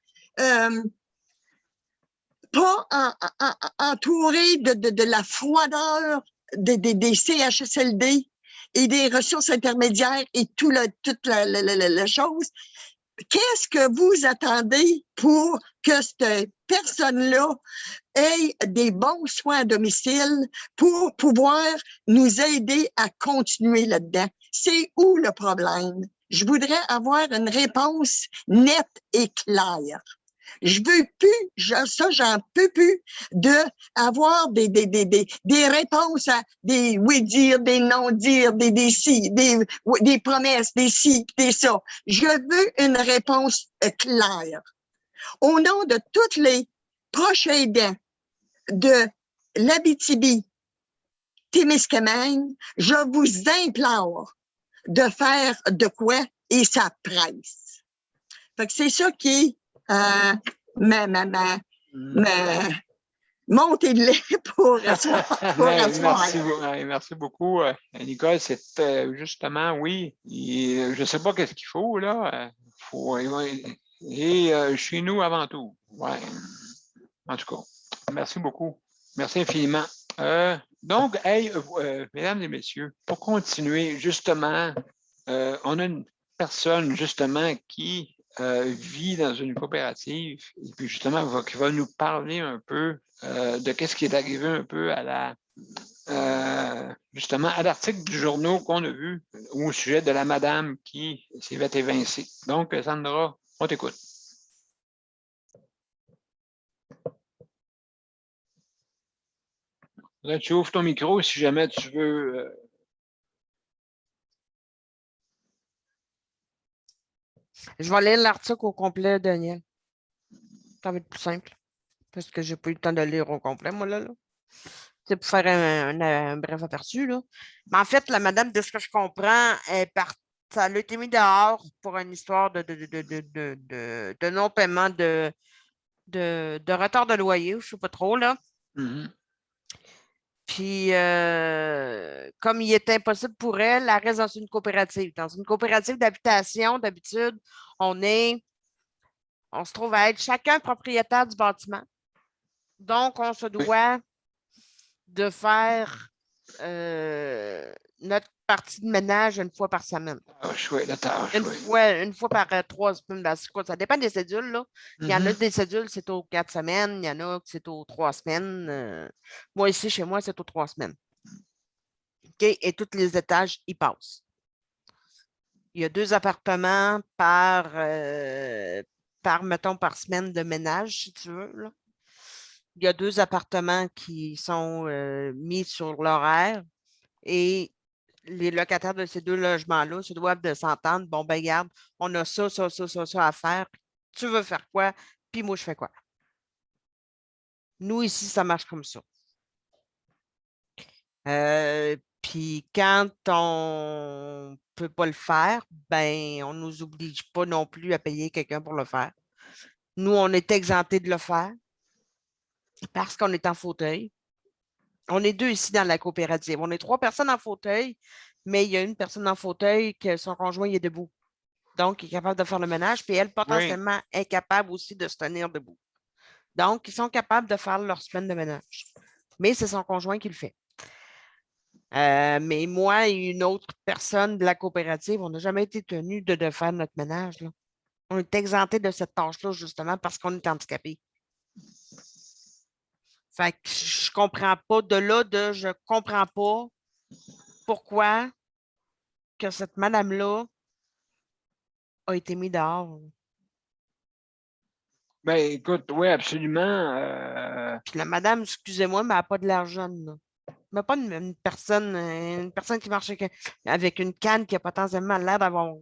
pas entourés de la froideur des CHSLD et des ressources intermédiaires et toute la chose. Qu'est-ce que vous attendez pour que cette personne-là ait des bons soins à domicile pour pouvoir nous aider à continuer là-dedans? C'est où le problème? Je voudrais avoir une réponse nette et claire. Je veux plus, ça, j'en peux plus d'avoir des réponses à des oui-dire, des non-dire, des si, des promesses, des si, des ça. Je veux une réponse claire. Au nom de tous les proches aidants de l'Abitibi, Témiscamingue, je vous implore de faire de quoi et ça presse. Fait que c'est ça qui est montée de lait pour Merci beaucoup, Nicole. C'est justement, oui. Je ne sais pas qu'est-ce qu'il faut, là. Chez nous avant tout. Ouais. En tout cas, merci beaucoup. Merci infiniment. Donc, hey, mesdames et messieurs, pour continuer, justement, on a une personne, justement, qui vit dans une coopérative et puis justement qui va nous parler un peu de qu'est-ce qui est arrivé un peu à justement à l'article du journal qu'on a vu au sujet de la madame qui s'est fait évincer. Donc, Sandra, on t'écoute. Là, tu ouvres ton micro si jamais tu veux. Je vais lire l'article au complet, Daniel. Ça va être plus simple. Parce que je n'ai pas eu le temps de le lire au complet, moi, là. C'est pour faire un bref aperçu, là. Mais en fait, la madame, de ce que je comprends, ça a été mis dehors pour une histoire de non-paiement de retard de loyer, je ne sais pas trop, là. Mm-hmm. Puis, comme il est impossible pour elle, elle reste dans une coopérative. Dans une coopérative d'habitation, d'habitude, on se trouve à être chacun propriétaire du bâtiment. Donc, on se doit de faire notre partie de ménage une fois par semaine. Une fois par 3 semaines. Ça dépend des cédules, là. Il y en a des cédules, c'est aux 4 semaines. Il y en a qui c'est aux 3 semaines. Moi, ici, chez moi, c'est aux 3 semaines. OK? Et tous les étages, ils passent. Il y a 2 appartements mettons, par semaine de ménage, si tu veux, là. Il y a 2 appartements qui sont mis sur l'horaire et les locataires de ces 2 logements-là se doivent de s'entendre. Bon, ben regarde, on a ça à faire. Tu veux faire quoi? Puis moi, je fais quoi? Nous, ici, ça marche comme ça. Puis quand on ne peut pas le faire, ben, on ne nous oblige pas non plus à payer quelqu'un pour le faire. Nous, on est exemptés de le faire parce qu'on est en fauteuil. On est 2 ici dans la coopérative. On est 3 personnes en fauteuil, mais il y a une personne en fauteuil que son conjoint il est debout. Donc, il est capable de faire le ménage, puis elle, potentiellement, est capable aussi de se tenir debout. Donc, ils sont capables de faire leur semaine de ménage. Mais c'est son conjoint qui le fait. Mais moi et une autre personne de la coopérative, on n'a jamais été tenus de faire notre ménage, là. On est exemptés de cette tâche-là, justement, parce qu'on est handicapé. Fait que je comprends pas. Je comprends pas pourquoi que cette madame-là a été mise dehors. Ben, écoute, oui, absolument. Puis la madame, excusez-moi, mais elle n'a pas de l'argent, là. Mais pas une personne qui marche avec une canne qui a potentiellement l'air d'avoir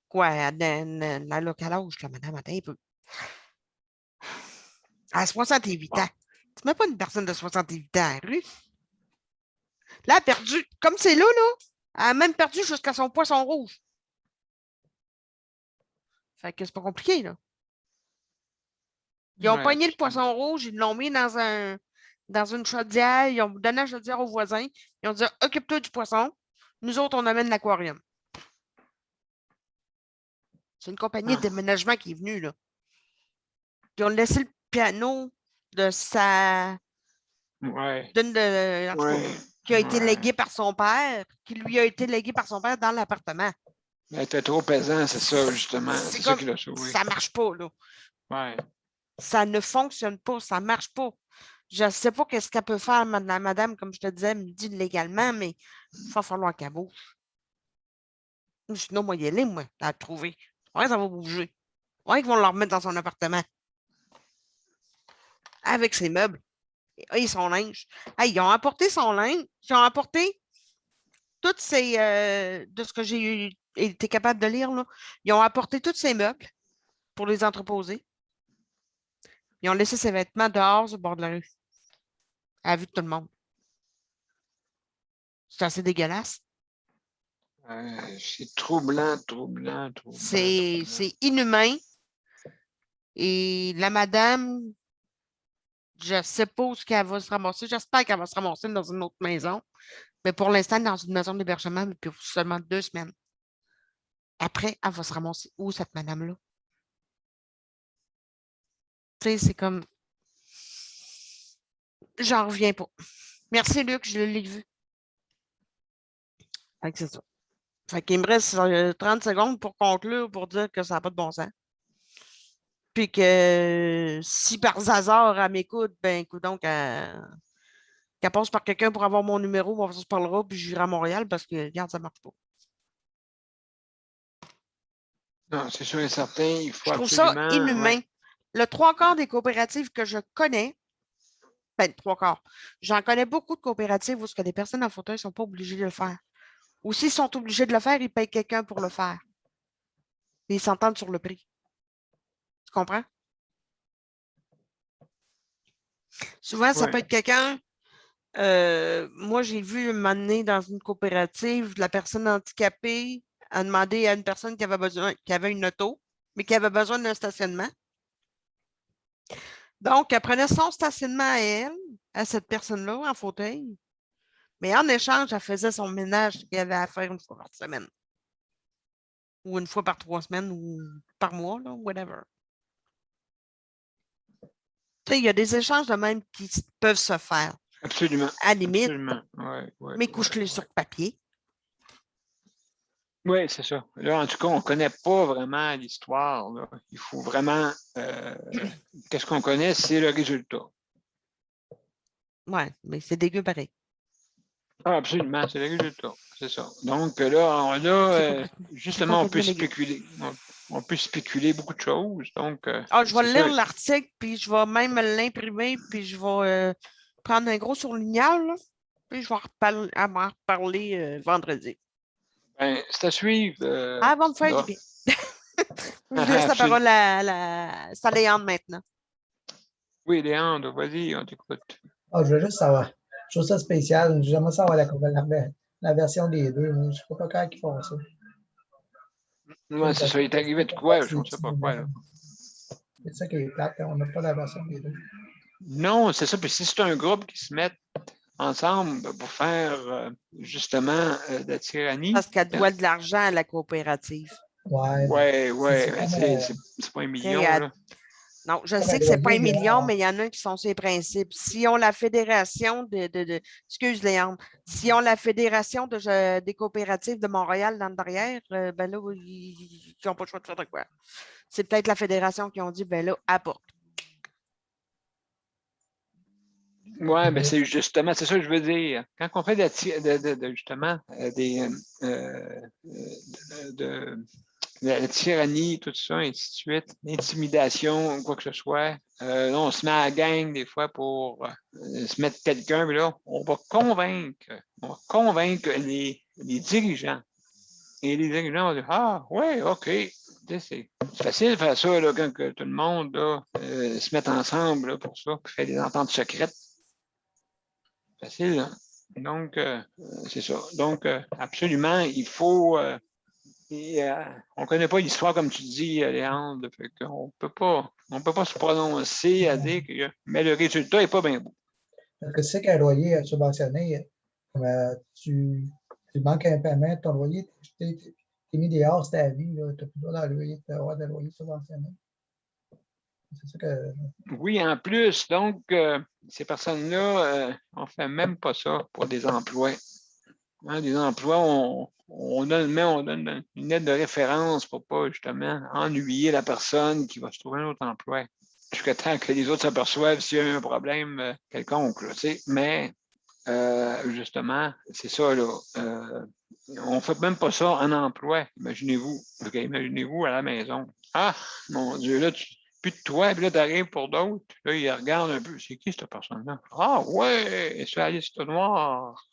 quoi, elle a quel âge, la madame? Attends un peu. Elle a 68 ans. Tu mets pas une personne de 68 ans à la rue. Là, elle a perdu, comme c'est là, elle a même perdu jusqu'à son poisson rouge. Fait que c'est pas compliqué, là. Ils ont pogné le poisson rouge, ils l'ont mis dans une chaudière, ils ont donné la chaudière aux voisins, ils ont dit occupe-toi du poisson, nous autres, on amène l'aquarium. C'est une compagnie de déménagement qui est venue, là. Ils ont laissé le piano de sa. Qui a été légué par son père, qui lui a été légué par son père dans l'appartement. Elle était trop pesant, c'est ça, justement. C'est ça qui l'a sauvé. Ça marche pas, là. Ouais. Ça ne fonctionne pas, ça ne marche pas. Je ne sais pas qu'est-ce qu'elle peut faire, la madame, comme je te disais, me dit légalement, mais il va falloir qu'elle bouge. Sinon, moi, y aller, moi, à trouver. Ouais, ça va bouger. Ouais, ils vont le remettre dans son appartement. Avec ses meubles. Et son linge. Hey, ils ont apporté son linge. Ils ont apporté toutes ces. De ce que j'ai été capable de lire, là, ils ont apporté tous ces meubles pour les entreposer. Ils ont laissé ses vêtements dehors au bord de la rue. À la vue de tout le monde. C'est assez dégueulasse. C'est troublant. C'est inhumain. Et la madame, je ne sais pas où qu'elle va se ramasser. J'espère qu'elle va se ramasser dans une autre maison. Mais pour l'instant, dans une maison d'hébergement, pour seulement 2 semaines. Après, elle va se ramasser où, cette madame-là? Tu sais, c'est comme. J'en reviens pas. Merci, Luc, je l'ai vu. Fait que c'est ça. Fait qu'il me reste 30 secondes pour conclure, pour dire que ça n'a pas de bon sens. Puis que si par hasard elle m'écoute, ben écoute donc, qu'elle passe par quelqu'un pour avoir mon numéro, on se parlera, puis j'irai à Montréal parce que, regarde, ça ne marche pas. Non, c'est sûr et certain, il faut je trouve ça inhumain. Ouais. Le 3/4 des coopératives que je connais, ben 3/4, j'en connais beaucoup de coopératives où ce que des personnes en fauteuil ne sont pas obligées de le faire. Ou s'ils sont obligés de le faire, ils payent quelqu'un pour le faire. Et ils s'entendent sur le prix. Tu comprends? Souvent, ça peut être quelqu'un. Moi, j'ai vu un moment donné dans une coopérative, la personne handicapée a demandé à une personne qui avait une auto, mais qui avait besoin d'un stationnement. Donc, elle prenait son stationnement à elle, à cette personne-là, en fauteuil. Mais en échange, elle faisait son ménage qu'elle avait à faire une fois par semaine. Ou une fois par 3 semaines, ou par mois, là, whatever. Tu sais, il y a des échanges de même qui peuvent se faire. Absolument. À la limite. Absolument. Mais couche-les sur papier. Oui, c'est ça. Là, en tout cas, on ne connaît pas vraiment l'histoire. Il faut vraiment. Qu'est-ce qu'on connaît, c'est le résultat. Oui, mais c'est dégueu pareil. Ah, absolument, c'est le résultat. C'est ça. Donc là, justement, on peut spéculer. On peut spéculer beaucoup de choses. Donc, je vais lire l'article, puis je vais même l'imprimer, puis je vais prendre un gros surlignal, puis je vais en reparler vendredi. Ben, c'est à suivre. Avant de faire du bien. Je laisse la parole à Léandre maintenant. Oui, Léandre, vas-y, on t'écoute. Je veux juste savoir. trouve ça spécial. J'aimerais savoir la version des deux. Je ne sais pas quand ils font ça. Ouais, c'est ça. Il est arrivé de quoi? Je ne sais pas quoi. Là. C'est ça qui est plate, on n'a pas la version des deux. Non, c'est ça. Puis si c'est un groupe qui se met ensemble pour faire justement de la tyrannie. Parce qu'elle doit de l'argent à la coopérative. Ouais. Mais c'est pas 1 million. Là. Non, je sais que c'est pas 1 million, mais il y en a qui sont sur les principes. Si on la fédération excuse Léon, si on la fédération des coopératives de Montréal dans le derrière, ben là, ils n'ont pas le choix de faire de quoi. C'est peut-être la fédération qui ont dit, ben là, apporte. Oui, mais c'est justement, c'est ça que je veux dire. Quand on fait justement la tyrannie, tout ça, et ainsi de suite, l'intimidation, quoi que ce soit, là, on se met à la gang des fois pour se mettre quelqu'un, mais là, on va convaincre les dirigeants. Et les dirigeants vont dire, ah, ouais, OK. C'est facile de faire ça là, quand que tout le monde là, se met ensemble là, pour ça, puis faire des ententes secrètes. Facile, hein? Donc, c'est ça. Donc, absolument, il faut. On ne connaît pas l'histoire, comme tu dis, Léandre. On ne peut pas se prononcer à dire que. Mais le résultat n'est pas bien beau. Parce que tu sais qu'un loyer subventionné, tu manques un paiement de ton loyer, tu es mis dehors, c'est ta vie. Tu n'as plus le droit d'avoir de loyer subventionné. C'est ça que. Oui, en plus, donc, ces personnes-là, on ne fait même pas ça pour des emplois. Hein, des emplois, on donne une aide de référence pour ne pas justement ennuyer la personne qui va se trouver un autre emploi. Jusqu'à temps que les autres s'aperçoivent s'il y a un problème quelconque. Là, mais justement, c'est ça. Là, on ne fait même pas ça en emploi. Imaginez-vous. Imaginez-vous à la maison. Ah, mon Dieu, là, plus de toi, puis là, tu arrives pour d'autres. Là, ils regardent un peu. C'est qui cette personne-là? Ah, ouais, c'est la liste noire.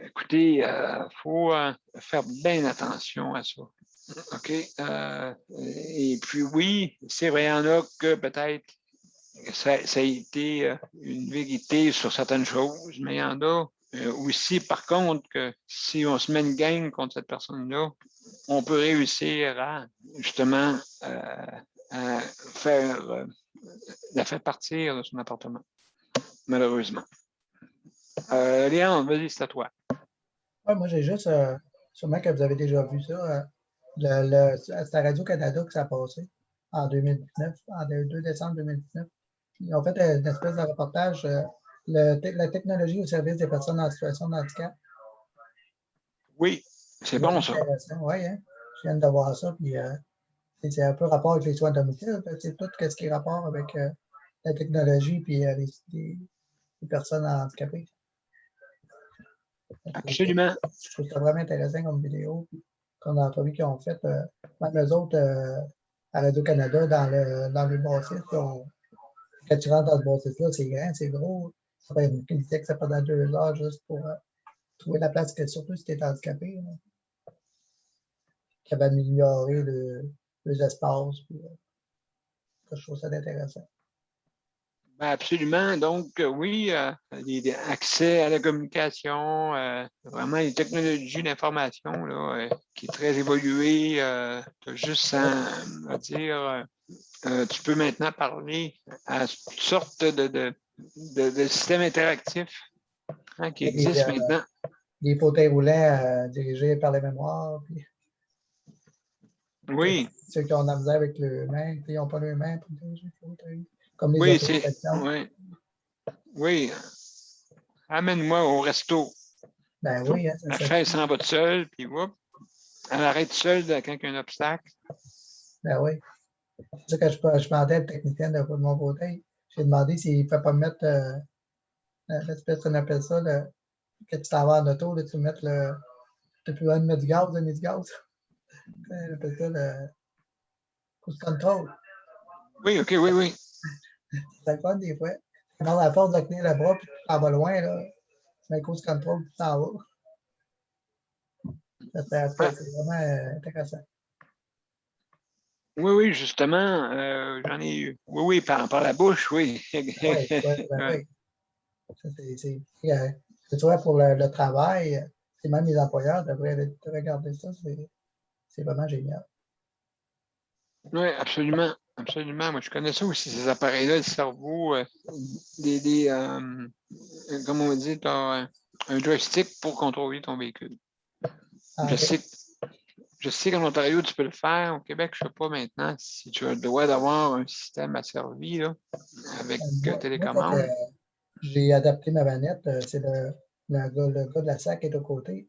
Écoutez, il faut faire bien attention à ça. OK? Et puis, oui, c'est vrai, il y en a que peut-être ça a été une vérité sur certaines choses, mais il y en a aussi, par contre, que si on se met une gang contre cette personne-là, on peut réussir à, justement, à la faire partir de son appartement, malheureusement. Léon, vas-y, c'est à toi. Ouais, moi, j'ai juste, sûrement que vous avez déjà vu ça, c'est à Radio-Canada que ça a passé en 2019, en 2 décembre 2019. Ils ont fait une espèce de reportage, la technologie au service des personnes en situation de handicap. Oui, c'est bon ça. Oui, hein? Je viens de voir ça, puis c'est un peu rapport avec les soins à domicile. C'est tout ce qui est rapport avec la technologie puis les personnes handicapées. Absolument. Je trouve ça vraiment intéressant comme vidéo, comme entrevue qu'ils ont fait. Même eux autres, à Radio-Canada, dans le bâtisse, quand tu rentres dans ce bâtisse-là, c'est grand, c'est gros. Ça fait une que ça pendant 2 heures juste pour trouver la place, surtout si tu es handicapé. Qui avait amélioré les espaces. Puis, je trouve ça intéressant. Ben absolument. Donc, oui, accès à la communication, vraiment les technologies d'information là, qui est très évoluée. Juste à dire, tu peux maintenant parler à toutes sortes de systèmes interactifs qui existent maintenant. Des fauteuils roulants dirigés par les mémoires. Puis, oui. Ceux qui ont de la misère avec le main, ils n'ont pas le main pour diriger le fauteuil. Comme les oui, oui. Amène-moi au resto. Ben oui. Hein, la chaise s'en va toute seule, puis whoop, elle arrête seule quand il y a un obstacle. Ben oui. C'est ça que je demandais au technicien de mon fauteuil. J'ai demandé s'il ne peut pas mettre l'espèce qu'on appelle ça, que tu t'en vas en auto, là, tu mets tu n'as plus besoin de mettre du gaz, de mettre du gaz. On appelle ça le cruise control. Oui, OK, oui. C'est le fun des fois. Non, à force de tenir le bras, puis tu t'en vas loin, là, tu mets le cruise control, puis tu t'en vas. C'est vraiment intéressant. Oui, justement, j'en ai eu. Oui, par la bouche, oui. Oui. Ça, tu vois, pour le travail, c'est même les employeurs devraient regarder ça. C'est vraiment génial. Oui, absolument. Absolument. Moi, je connais ça aussi, ces appareils-là, le cerveau, comme on dit, tu as un joystick pour contrôler ton véhicule. Ah, Je sais qu'en Ontario, tu peux le faire. Au Québec, je ne sais pas maintenant si tu as le droit d'avoir un système asservi là, avec télécommande. J'ai adapté ma manette, c'est le gars de la SAC qui est à côté,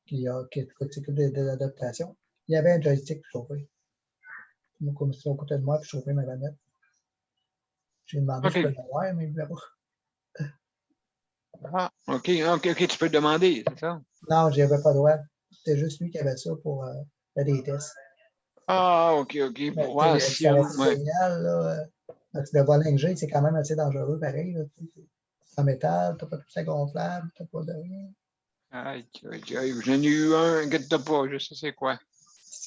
qui s'occupe de l'adaptation. Il y avait un joystick pour chauffer. Donc, comme c'est à côté de moi pour chauffer ma manette. J'ai demandé si je peux l'avoir, mais il ne voulait pas. Ah, OK, tu peux le demander, c'est ça? Non, je n'avais pas le droit. C'était juste lui qui avait ça pour faire des tests. Ah, OK. Pour voir si. Ça reste génial, là. Le volant que j'ai, c'est quand même assez dangereux, pareil. C'est en métal, tu n'as pas tout ça gonflable, tu n'as pas de rien. Aïe, j'en ai eu un, inquiète-toi pas, je sais c'est quoi.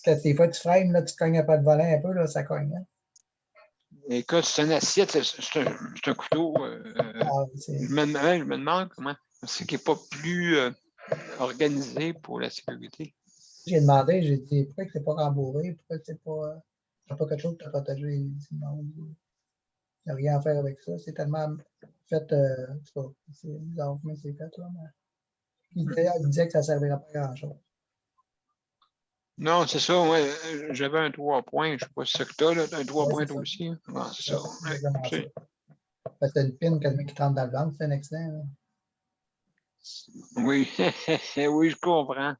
Des fois, tu freines, là, tu cognes pas de volant un peu, là, ça cogne. Hein? Écoute, c'est une assiette, c'est un couteau. Je me demande comment c'est qu'il n'est pas plus organisé pour la sécurité. J'ai demandé, j'ai dit, pourquoi c'est pas rembourré, pourquoi c'est pas quelque chose de protégé? Il dit non, il n'y a rien à faire avec ça, c'est tellement fait, c'est bizarre, mais c'est fait, là. Mais il disait que ça ne servirait pas à grand-chose. Non, c'est ça, ouais, j'avais un 3 points, je ne sais pas si c'est ça que tu as, là, un 3 points toi aussi. Hein? Ah, c'est ça. Ouais, parce que une pine qui rentre dans le ventre, c'est un accident. Là. Oui, oui, je comprends.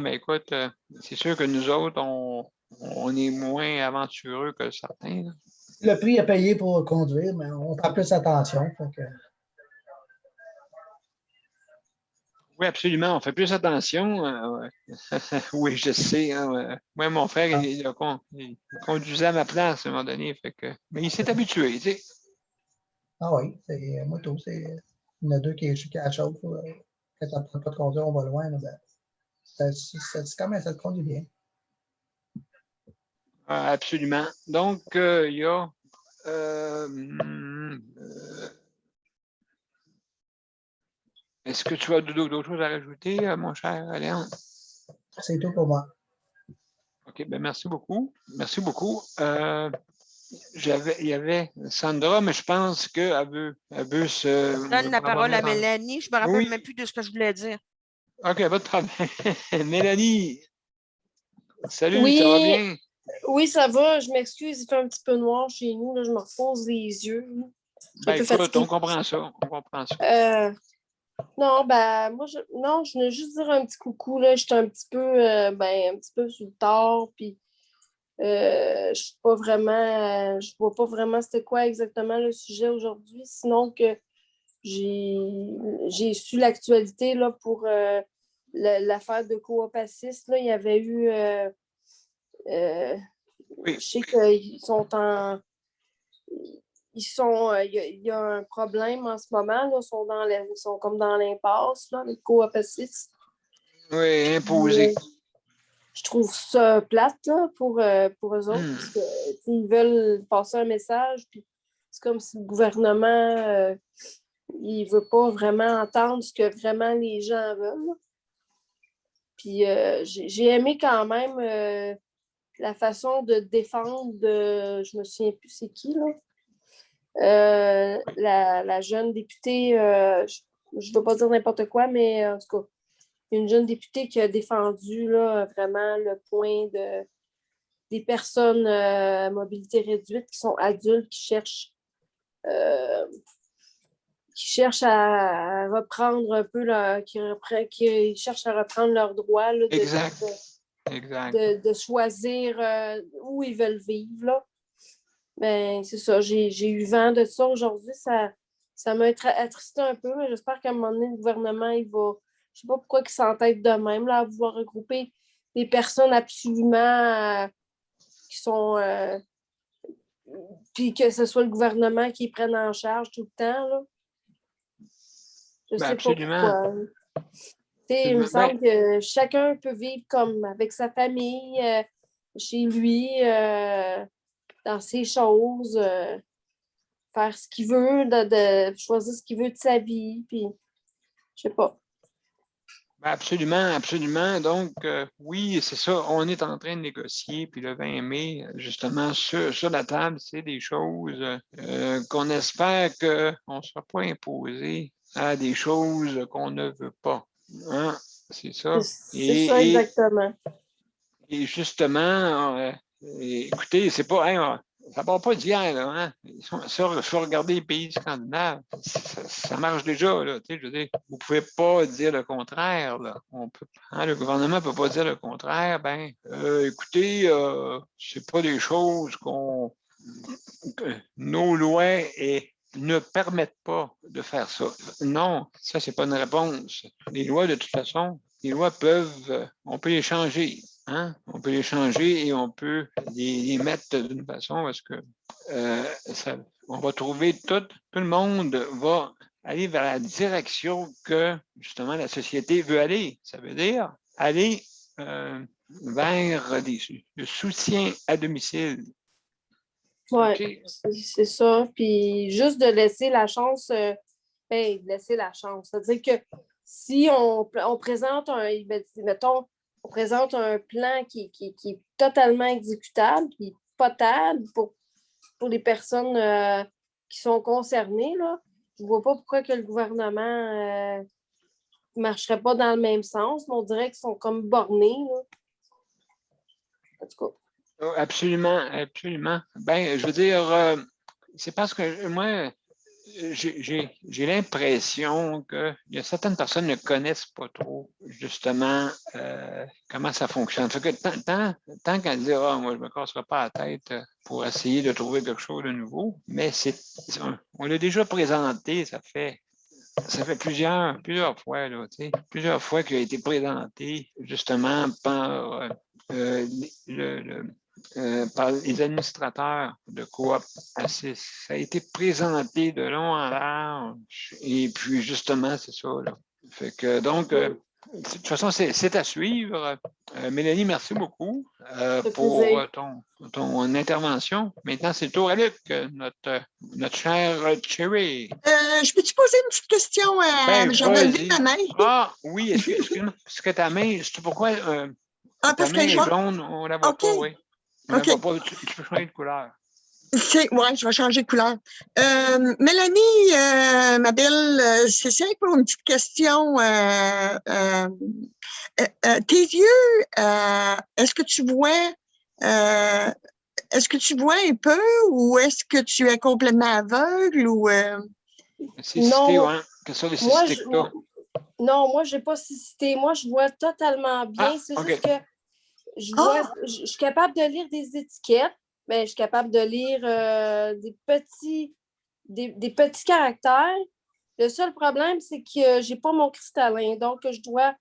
Mais écoute, c'est sûr que nous autres, on est moins aventureux que certains. Là. Le prix à payer pour conduire, mais on prend plus attention. Fait que... Oui, absolument. On fait plus attention. Oui, je sais. Hein, moi, mon frère, il conduisait à ma place à un moment donné. Mais il s'est habitué, tu sais. Ah oui, c'est moto. Il y en a deux qui à la chauffe. Quand ça ne prend pas de conduire, on va loin. Là, ben, c'est quand même, ça te conduit bien. Absolument. Donc, il y a. Est-ce que tu as d'autres choses à rajouter, mon cher Léon? C'est tout pour moi. OK, ben merci beaucoup. Merci beaucoup. Il y avait Sandra, mais je pense qu'elle veut se. Je donne la parole à Mélanie. Je ne me rappelle même plus de ce que je voulais dire. OK, pas de problème. Mélanie, salut, ça va bien? Oui, ça va. Je m'excuse, il fait un petit peu noir chez nous. Là, je me repose les yeux. Ben, écoute, on comprend ça. Non, moi, je voulais juste dire un petit coucou. J'étais un petit peu sur le tard. Puis, je suis pas vraiment. Je vois pas vraiment c'était quoi exactement le sujet aujourd'hui. Sinon que j'ai su l'actualité là, pour l'affaire de Coop Assis. Là, il y avait eu. Je sais qu'ils sont en. Il y a un problème en ce moment. Là, ils sont comme dans l'impasse, là, les Coop Assis. Oui, imposé. Je trouve ça plate là, pour eux autres, parce qu'ils veulent passer un message, puis c'est comme si le gouvernement il ne veut pas vraiment entendre ce que vraiment les gens veulent. Puis j'ai aimé quand même la façon de défendre je me souviens plus c'est qui, là. La jeune députée, je ne veux pas dire n'importe quoi, mais en tout cas, une jeune députée qui a défendu là, vraiment le point des personnes à mobilité réduite qui sont adultes, qui cherchent à reprendre un peu, qui cherchent à reprendre leurs droits là, de choisir où ils veulent vivre. Là. Ben, c'est ça, j'ai eu vent de ça aujourd'hui. Ça m'a attristé un peu, mais j'espère qu'à un moment donné, le gouvernement, il va. Je ne sais pas pourquoi il s'entête de même là, à vouloir regrouper des personnes absolument qui sont. Puis que ce soit le gouvernement qui les prenne en charge tout le temps. Là. Je sais absolument. pas pourquoi. Il me semble que chacun peut vivre comme avec sa famille, chez lui. Dans ces choses. faire ce qu'il veut, de choisir ce qu'il veut de sa vie, puis je sais pas. Ben absolument, absolument. Donc, oui, c'est ça. On est en train de négocier. Puis le 20 mai, justement, sur la table, c'est des choses qu'on espère qu'on ne sera pas imposé à des choses qu'on ne veut pas. Hein? C'est ça. C'est ça, exactement. Et justement, écoutez, c'est pas... Hein, ça ne part pas d'hier, là, hein? Il faut regarder les pays scandinaves. Ça marche déjà, là. Je veux dire, vous ne pouvez pas dire le contraire, là. Le gouvernement ne peut pas dire le contraire. Ben, écoutez, c'est pas des choses que nos lois ne permettent pas de faire ça. Non, ça, c'est pas une réponse. Les lois, de toute façon, on peut les changer. Hein? On peut les changer et on peut les mettre d'une façon parce que on va trouver tout le monde va aller vers la direction que justement la société veut aller. Ça veut dire aller vers le soutien à domicile. Oui, okay. C'est ça. Puis juste de laisser la chance, c'est-à-dire que si on présente on présente un plan qui est totalement exécutable, qui est potable pour les personnes qui sont concernées, là. Je ne vois pas pourquoi que le gouvernement ne marcherait pas dans le même sens, mais on dirait qu'ils sont comme bornés, là. En tout cas. Absolument, absolument. Ben, je veux dire, c'est parce que moi, j'ai l'impression qu'il y a certaines personnes qui ne connaissent pas trop, justement, comment ça fonctionne. Fait que tant qu'à dire, moi, je ne me casserai pas la tête pour essayer de trouver quelque chose de nouveau, mais on l'a déjà présenté, ça fait plusieurs fois, là, tu sais, plusieurs fois qu'il a été présenté, justement, par par les administrateurs de Coop Assis. Ça a été présenté de long en large. Et puis, justement, c'est ça, là. Fait que, donc, de toute façon, c'est à suivre. Mélanie, merci beaucoup pour ton intervention. Maintenant, c'est le tour à Luc, notre cher Cherry. Je peux-tu poser une petite question? J'avais levé ma main. Ah, oui, excuse-moi. Est-ce que ta main, c'est pourquoi ta main est jaune? On ne la voit pas, oui. Tu peux changer de couleur. Oui, je vais changer de couleur. Mélanie, ma belle, c'est simple pour une petite question. Tes yeux, est-ce que tu vois un peu ou est-ce que tu es complètement aveugle ou cécité, oui. Quelles sont les cécités que tu as? Non, moi, je n'ai pas cécité. Moi, je vois totalement bien. C'est juste que je suis capable de lire des étiquettes, mais je suis capable de lire des petits caractères. Le seul problème, c'est que je n'ai pas mon cristallin. Donc, je dois,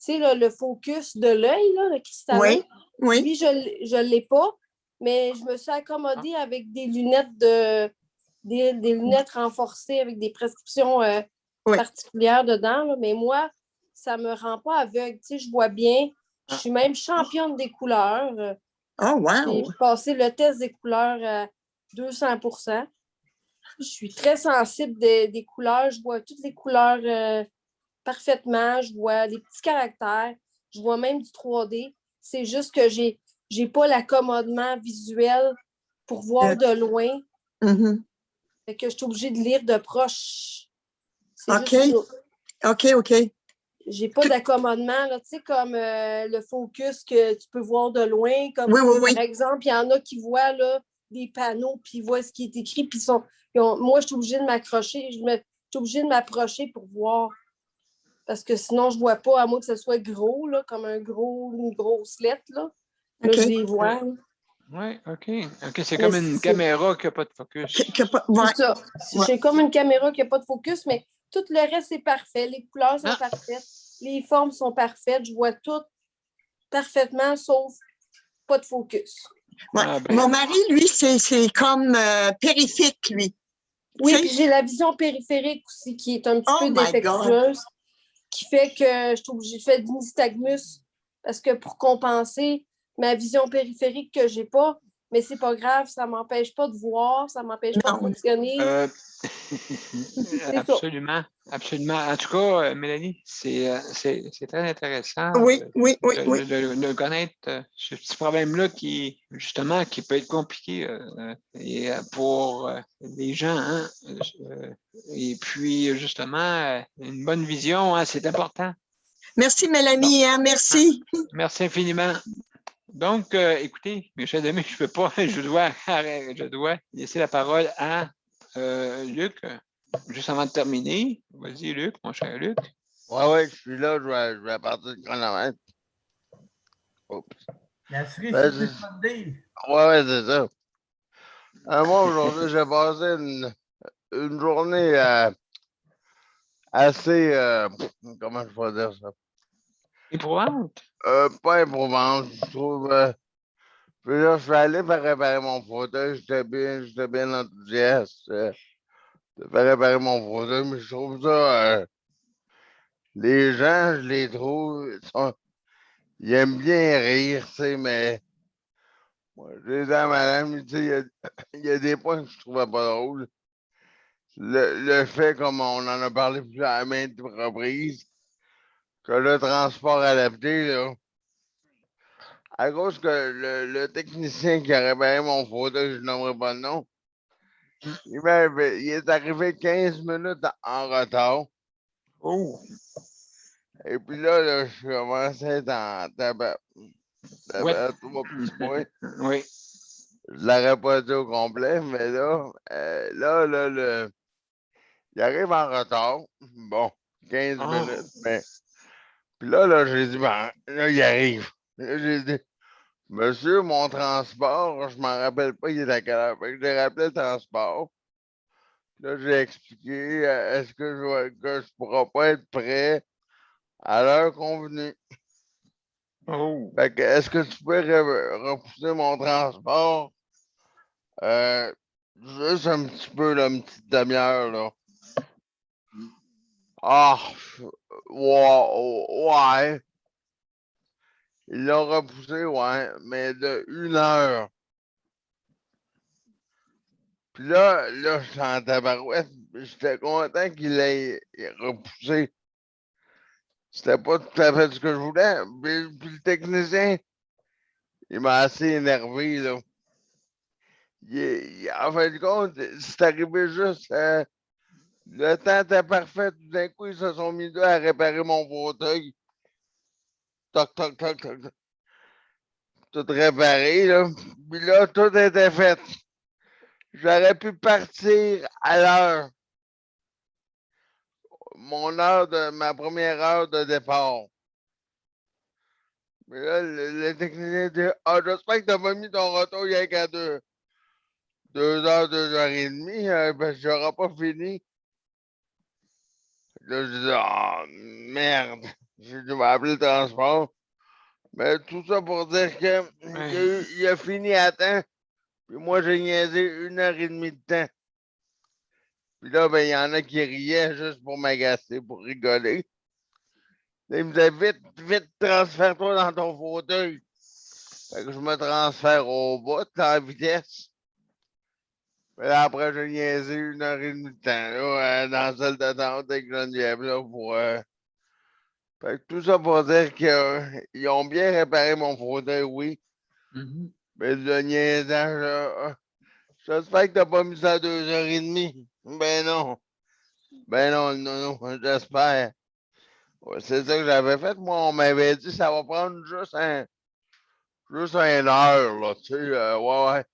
tu sais, le focus de l'œil, le cristallin. Oui. Lui, je ne l'ai pas, mais je me suis accommodée avec des lunettes des lunettes renforcées avec des prescriptions particulières dedans. Là. Mais moi, ça ne me rend pas aveugle. Tu sais, je vois bien. Je suis même championne des couleurs. Oh, wow! J'ai passé le test des couleurs à 200%. Je suis très sensible des couleurs. Je vois toutes les couleurs parfaitement. Je vois les petits caractères. Je vois même du 3D. C'est juste que j'ai pas l'accommodement visuel pour voir de loin. Fait que je suis obligée de lire de proche. C'est juste ça. OK. J'ai pas d'accommodement, tu sais, comme le focus que tu peux voir de loin. Comme, oui. Par exemple, il y en a qui voient là, des panneaux, puis ils voient ce qui est écrit, puis moi, je suis obligée de m'accrocher. Je suis obligée de m'approcher pour voir. Parce que sinon, je vois pas, à moins que ce soit gros, là, comme une grosse lettre. Là, je les vois. Oui, OK. C'est comme une caméra qui n'a pas de focus. C'est ça. J'ai comme une caméra qui n'a pas de focus, mais tout le reste est parfait. Les couleurs sont parfaites. Les formes sont parfaites. Je vois tout parfaitement, sauf pas de focus. Ouais. Mon mari, lui, c'est comme périphérique, lui. Oui, puis j'ai la vision périphérique aussi, qui est un petit peu défectueuse, qui fait que je suis obligée de faire du nystagmus, parce que pour compenser ma vision périphérique que j'ai pas, Mais c'est pas grave, ça m'empêche pas de voir, ça m'empêche pas de fonctionner. Absolument, absolument. En tout cas, Mélanie, c'est très intéressant de connaître ce petit problème-là qui, justement, qui peut être compliqué pour les gens. Hein? Et puis, justement, une bonne vision, hein, c'est important. Merci, Mélanie. Hein, merci. Merci infiniment. Donc, écoutez, mes chers amis, je peux pas, je dois laisser la parole à Luc, juste avant de terminer. Vas-y, Luc, mon cher Luc. Ouais, je suis là, je vais partir du chronomètre. Oups. La cerise sur le Sunday. Ouais, c'est ça. Moi, aujourd'hui, j'ai passé une journée assez, comment je peux dire ça? Éprouvante? Pas éprouvante, je trouve. Puis là, je suis allé faire réparer mon fauteuil. J'étais bien enthousiaste de faire réparer mon fauteuil, mais je trouve ça. Les gens, je les trouve, ils aiment bien rire, tu sais, mais moi, j'ai dit à madame, tu sais, il y a des points que je trouvais pas drôles. Le fait, comme on en a parlé plusieurs maintes reprises, que le transport adapté, là, à cause que le technicien qui a réparé mon fauteuil, je nommerai pas le nom, il est arrivé 15 minutes en retard. Oh! Et puis là, je commençais à être en tabac. Ouais. 3 petits points. Oui. Je l'aurais pas dit au complet, mais là, il arrive en retard. Bon, 15 minutes, mais. Puis là, j'ai dit, ben, là, il arrive. Là, j'ai dit, monsieur, mon transport, je m'en rappelle pas, il est à quelle heure. Fait que j'ai rappelé le transport. Là, j'ai expliqué, est-ce que je pourrais pas être prêt à l'heure convenue? Oh! Fait que, est-ce que tu peux repousser mon transport? Juste un petit peu, là, une petite demi-heure, là. Ah, ouais. Il l'a repoussé, ouais, mais de 1 heure. Puis là, je suis en tabarouette. J'étais content qu'il l'ait repoussé. C'était pas tout à fait ce que je voulais. Puis le technicien, il m'a assez énervé, là. En fin de compte, c'est arrivé juste. Le temps était parfait. Tout d'un coup, ils se sont mis deux à réparer mon fauteuil. Toc, toc, toc, toc, toc. Tout réparé, là. Puis là, tout était fait. J'aurais pu partir à l'heure. Ma première heure de départ. Mais là, le technicien dit, ah, j'espère que t'as pas mis ton retour il y a qu'à 2 heures, 2 heures et demie, parce que j'aurai pas fini. Là, je dis, ah, merde. J'ai dû m'appeler le transport. Mais tout ça pour dire qu'il a fini à temps. Puis moi, j'ai niaisé 1 heure et demie de temps. Puis là, ben, il y en a qui riaient juste pour m'agacer, pour rigoler. Là, il me disait, vite, vite, transfère-toi dans ton fauteuil. Fait que je me transfère au bout, à la vitesse. Puis là, après, j'ai niaisé 1 heure et demie de temps, là, dans la salle d'attente avec Geneviève, là, pour... Fait que tout ça pour dire qu'ils ont bien réparé mon fauteuil, oui. Mais le niaisage, là, j'espère que t'as pas mis ça à 2 heures et demie. Ben non. Ben non, non, j'espère. Ouais, c'est ça que j'avais fait. Moi, on m'avait dit que ça va prendre juste 1 heure, là, tu sais, ouais.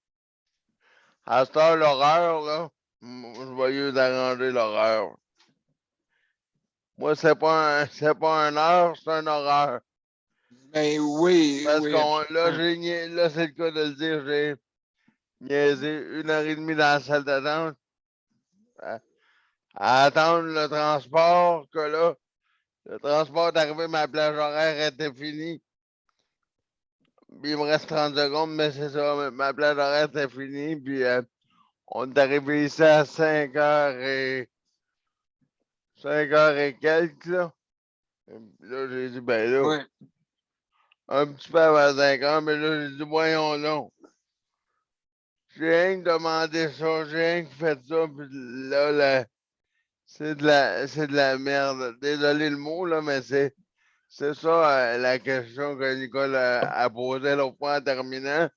À cette heure, l'horaire, là, je vais eux arranger l'horaire. Moi, c'est pas un heure, c'est un horaire. Ben oui. Parce oui, que là, c'est le cas de le dire, j'ai niaisé 1 heure et demie dans la salle d'attente. À attendre le transport, que là, le transport est arrivé, ma plage horaire était finie. Puis il me reste 30 secondes, mais c'est ça, ma plage horaire était finie. Puis on est arrivé ici à 5 heures et quelques, là. Là, j'ai dit, ben là, ouais. un petit peu avant 5 heures, mais là, j'ai dit, voyons là. j'ai rien que demandé ça, j'ai rien que fait ça, puis là, c'est de la merde. Désolé le mot, là, mais c'est ça la question que Nicole a posée l'autre fois en terminant.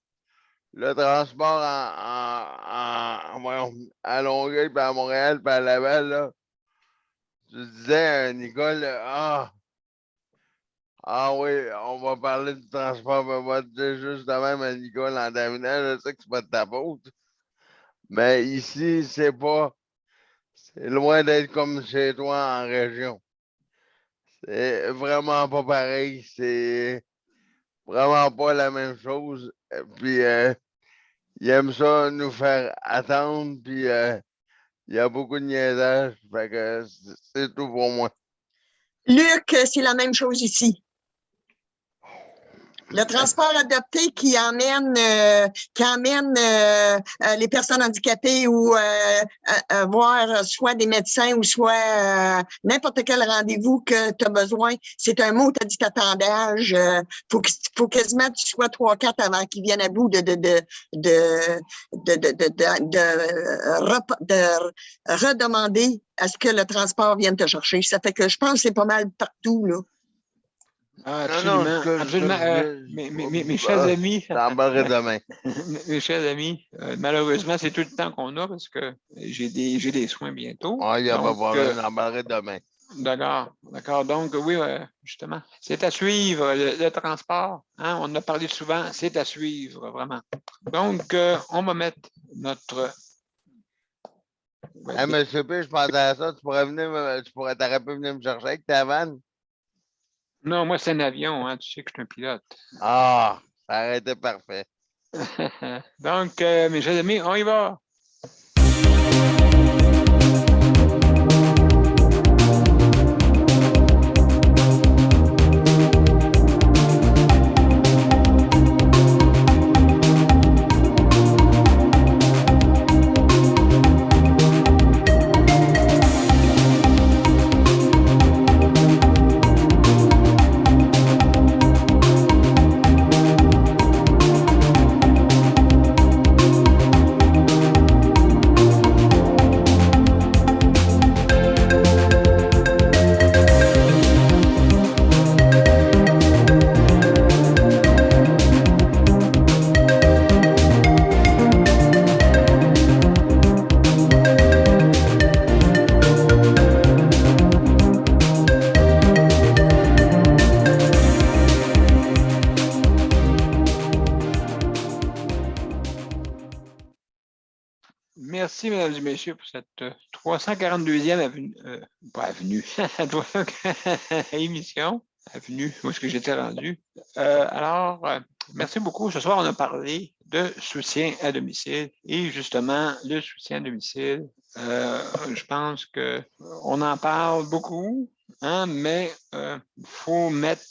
Le transport à Longueuil, puis à Montréal, puis à Laval, là. Tu disais, Nicole, oui, on va parler du transport, mais on va te dire juste de même à Nicole en terminant, je sais que c'est pas de ta faute. Mais ici, c'est loin d'être comme chez toi en région. C'est vraiment pas pareil, c'est vraiment pas la même chose. Puis, ils aiment ça nous faire attendre, puis il y a beaucoup de niaisage. Fait que c'est tout pour moi. Luc, c'est la même chose ici. Le transport adapté qui emmène les personnes handicapées ou voir soit des médecins ou soit n'importe quel rendez-vous que tu as besoin, c'est un mot, tu as dit attendage. Faut quasiment que tu sois 3-4 avant qu'ils viennent à bout de redemander à ce que le transport vienne te chercher. Ça fait que je pense que c'est pas mal partout, là. Absolument, absolument. Mes chers amis, demain. Mes chers amis, malheureusement, c'est tout le temps qu'on a parce que j'ai des soins bientôt. Il n'y a pas de problème, j'en parlerai demain. D'accord. Donc, oui, justement, c'est à suivre, le transport. Hein, on en a parlé souvent, c'est à suivre, vraiment. Donc, on va mettre notre... Monsieur P, je pensais à ça, t'aurais pu venir me chercher avec ta vanne? Non, moi, c'est un avion, hein, tu sais que je suis un pilote. Ça aurait été parfait. Donc, mes chers amis, on y va. Merci, mesdames et messieurs, pour cette 342e émission. Avenue, où est-ce que j'étais rendu? Alors, merci beaucoup. Ce soir, on a parlé de soutien à domicile et justement, le soutien à domicile, je pense qu'on en parle beaucoup, hein, mais il faut mettre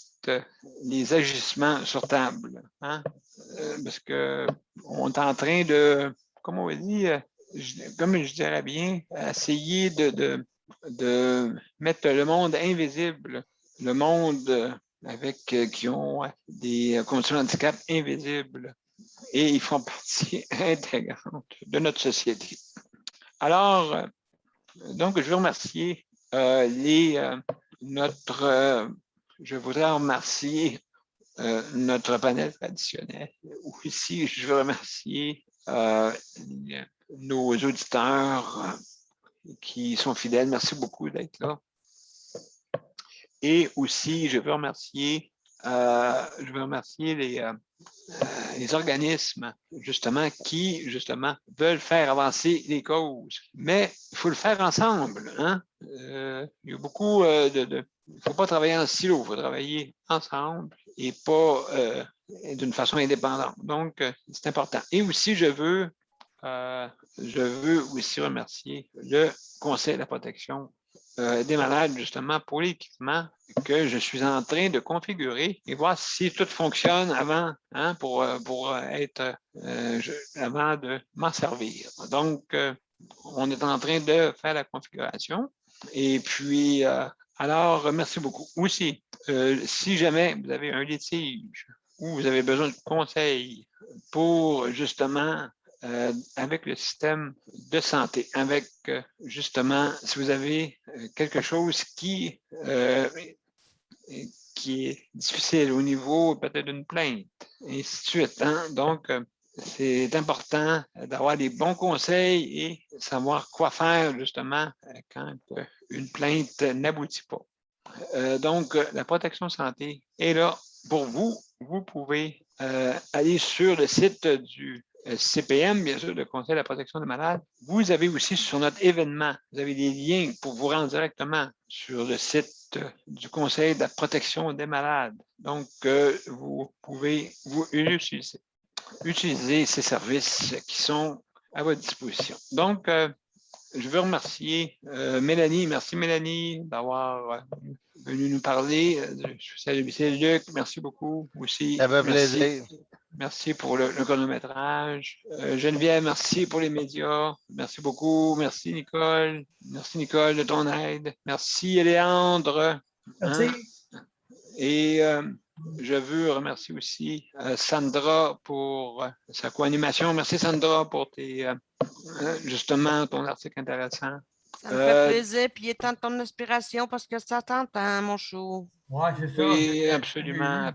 les agissements sur table, hein, parce qu'on est en train de, comment on va dire, comme je dirais bien, essayer de mettre le monde invisible, le monde qui ont des conditions de handicap invisibles, et ils font partie intégrante de notre société. Alors, donc, je veux remercier je voudrais remercier notre panel traditionnel. Aussi, je veux remercier nos auditeurs qui sont fidèles. Merci beaucoup d'être là. Et aussi, je veux remercier les organismes, justement, qui, justement, veulent faire avancer les causes. Mais il faut le faire ensemble, hein? Il y a beaucoup il ne faut pas travailler en silo, il faut travailler ensemble et pas d'une façon indépendante. Donc, c'est important. Et aussi, je veux aussi remercier le Conseil de la protection des malades, justement, pour l'équipement que je suis en train de configurer et voir si tout fonctionne avant, hein, pour avant de m'en servir. Donc, on est en train de faire la configuration. Et puis, alors, merci beaucoup. Aussi, si jamais vous avez un litige ou vous avez besoin de conseils pour, justement, avec le système de santé, avec justement, si vous avez quelque chose qui est difficile au niveau peut-être d'une plainte, et ainsi de suite. Hein? Donc, c'est important d'avoir des bons conseils et savoir quoi faire justement quand une plainte n'aboutit pas. Donc, la protection santé est là pour vous. Vous pouvez aller sur le site du CPM, bien sûr, le Conseil de la protection des malades. Vous avez aussi sur notre événement, vous avez des liens pour vous rendre directement sur le site du Conseil de la protection des malades. Donc, vous pouvez vous utiliser ces services qui sont à votre disposition. Donc, je veux remercier Mélanie. Merci, Mélanie, d'avoir venu nous parler. Salut, Luc. Merci beaucoup aussi. Ça fait plaisir. Merci pour le chronométrage. Geneviève, merci pour les médias. Merci beaucoup. Merci, Nicole. Merci, Nicole, de ton aide. Merci, Léandre. Merci. Hein? Et je veux remercier aussi Sandra pour sa co-animation. Merci, Sandra, pour justement ton article intéressant. Ça me fait plaisir, puis il est temps de ton inspiration parce que ça t'entend, mon show. Oui, c'est ça. Oui, absolument.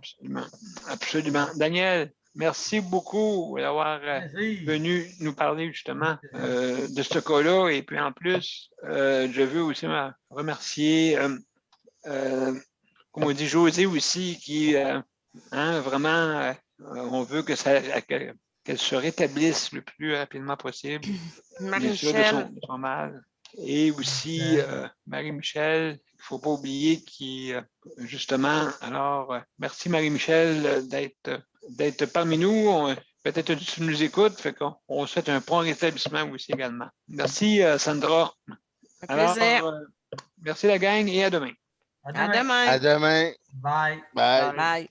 Daniel, merci beaucoup d'avoir venu nous parler justement de ce cas-là. Et puis en plus, je veux aussi remercier, comme on dit, José aussi, qui vraiment, on veut qu'elle se rétablisse le plus rapidement possible. Marie-Michel. De son mal. Et aussi Marie-Michel, il ne faut pas oublier qui, justement, alors, merci Marie-Michel d'être parmi nous. Peut-être que tu nous écoutes, fait qu'on souhaite un prompt rétablissement aussi également. Merci Sandra. Alors, merci la gang et à demain. À demain. À demain. Bye. Bye. Bye.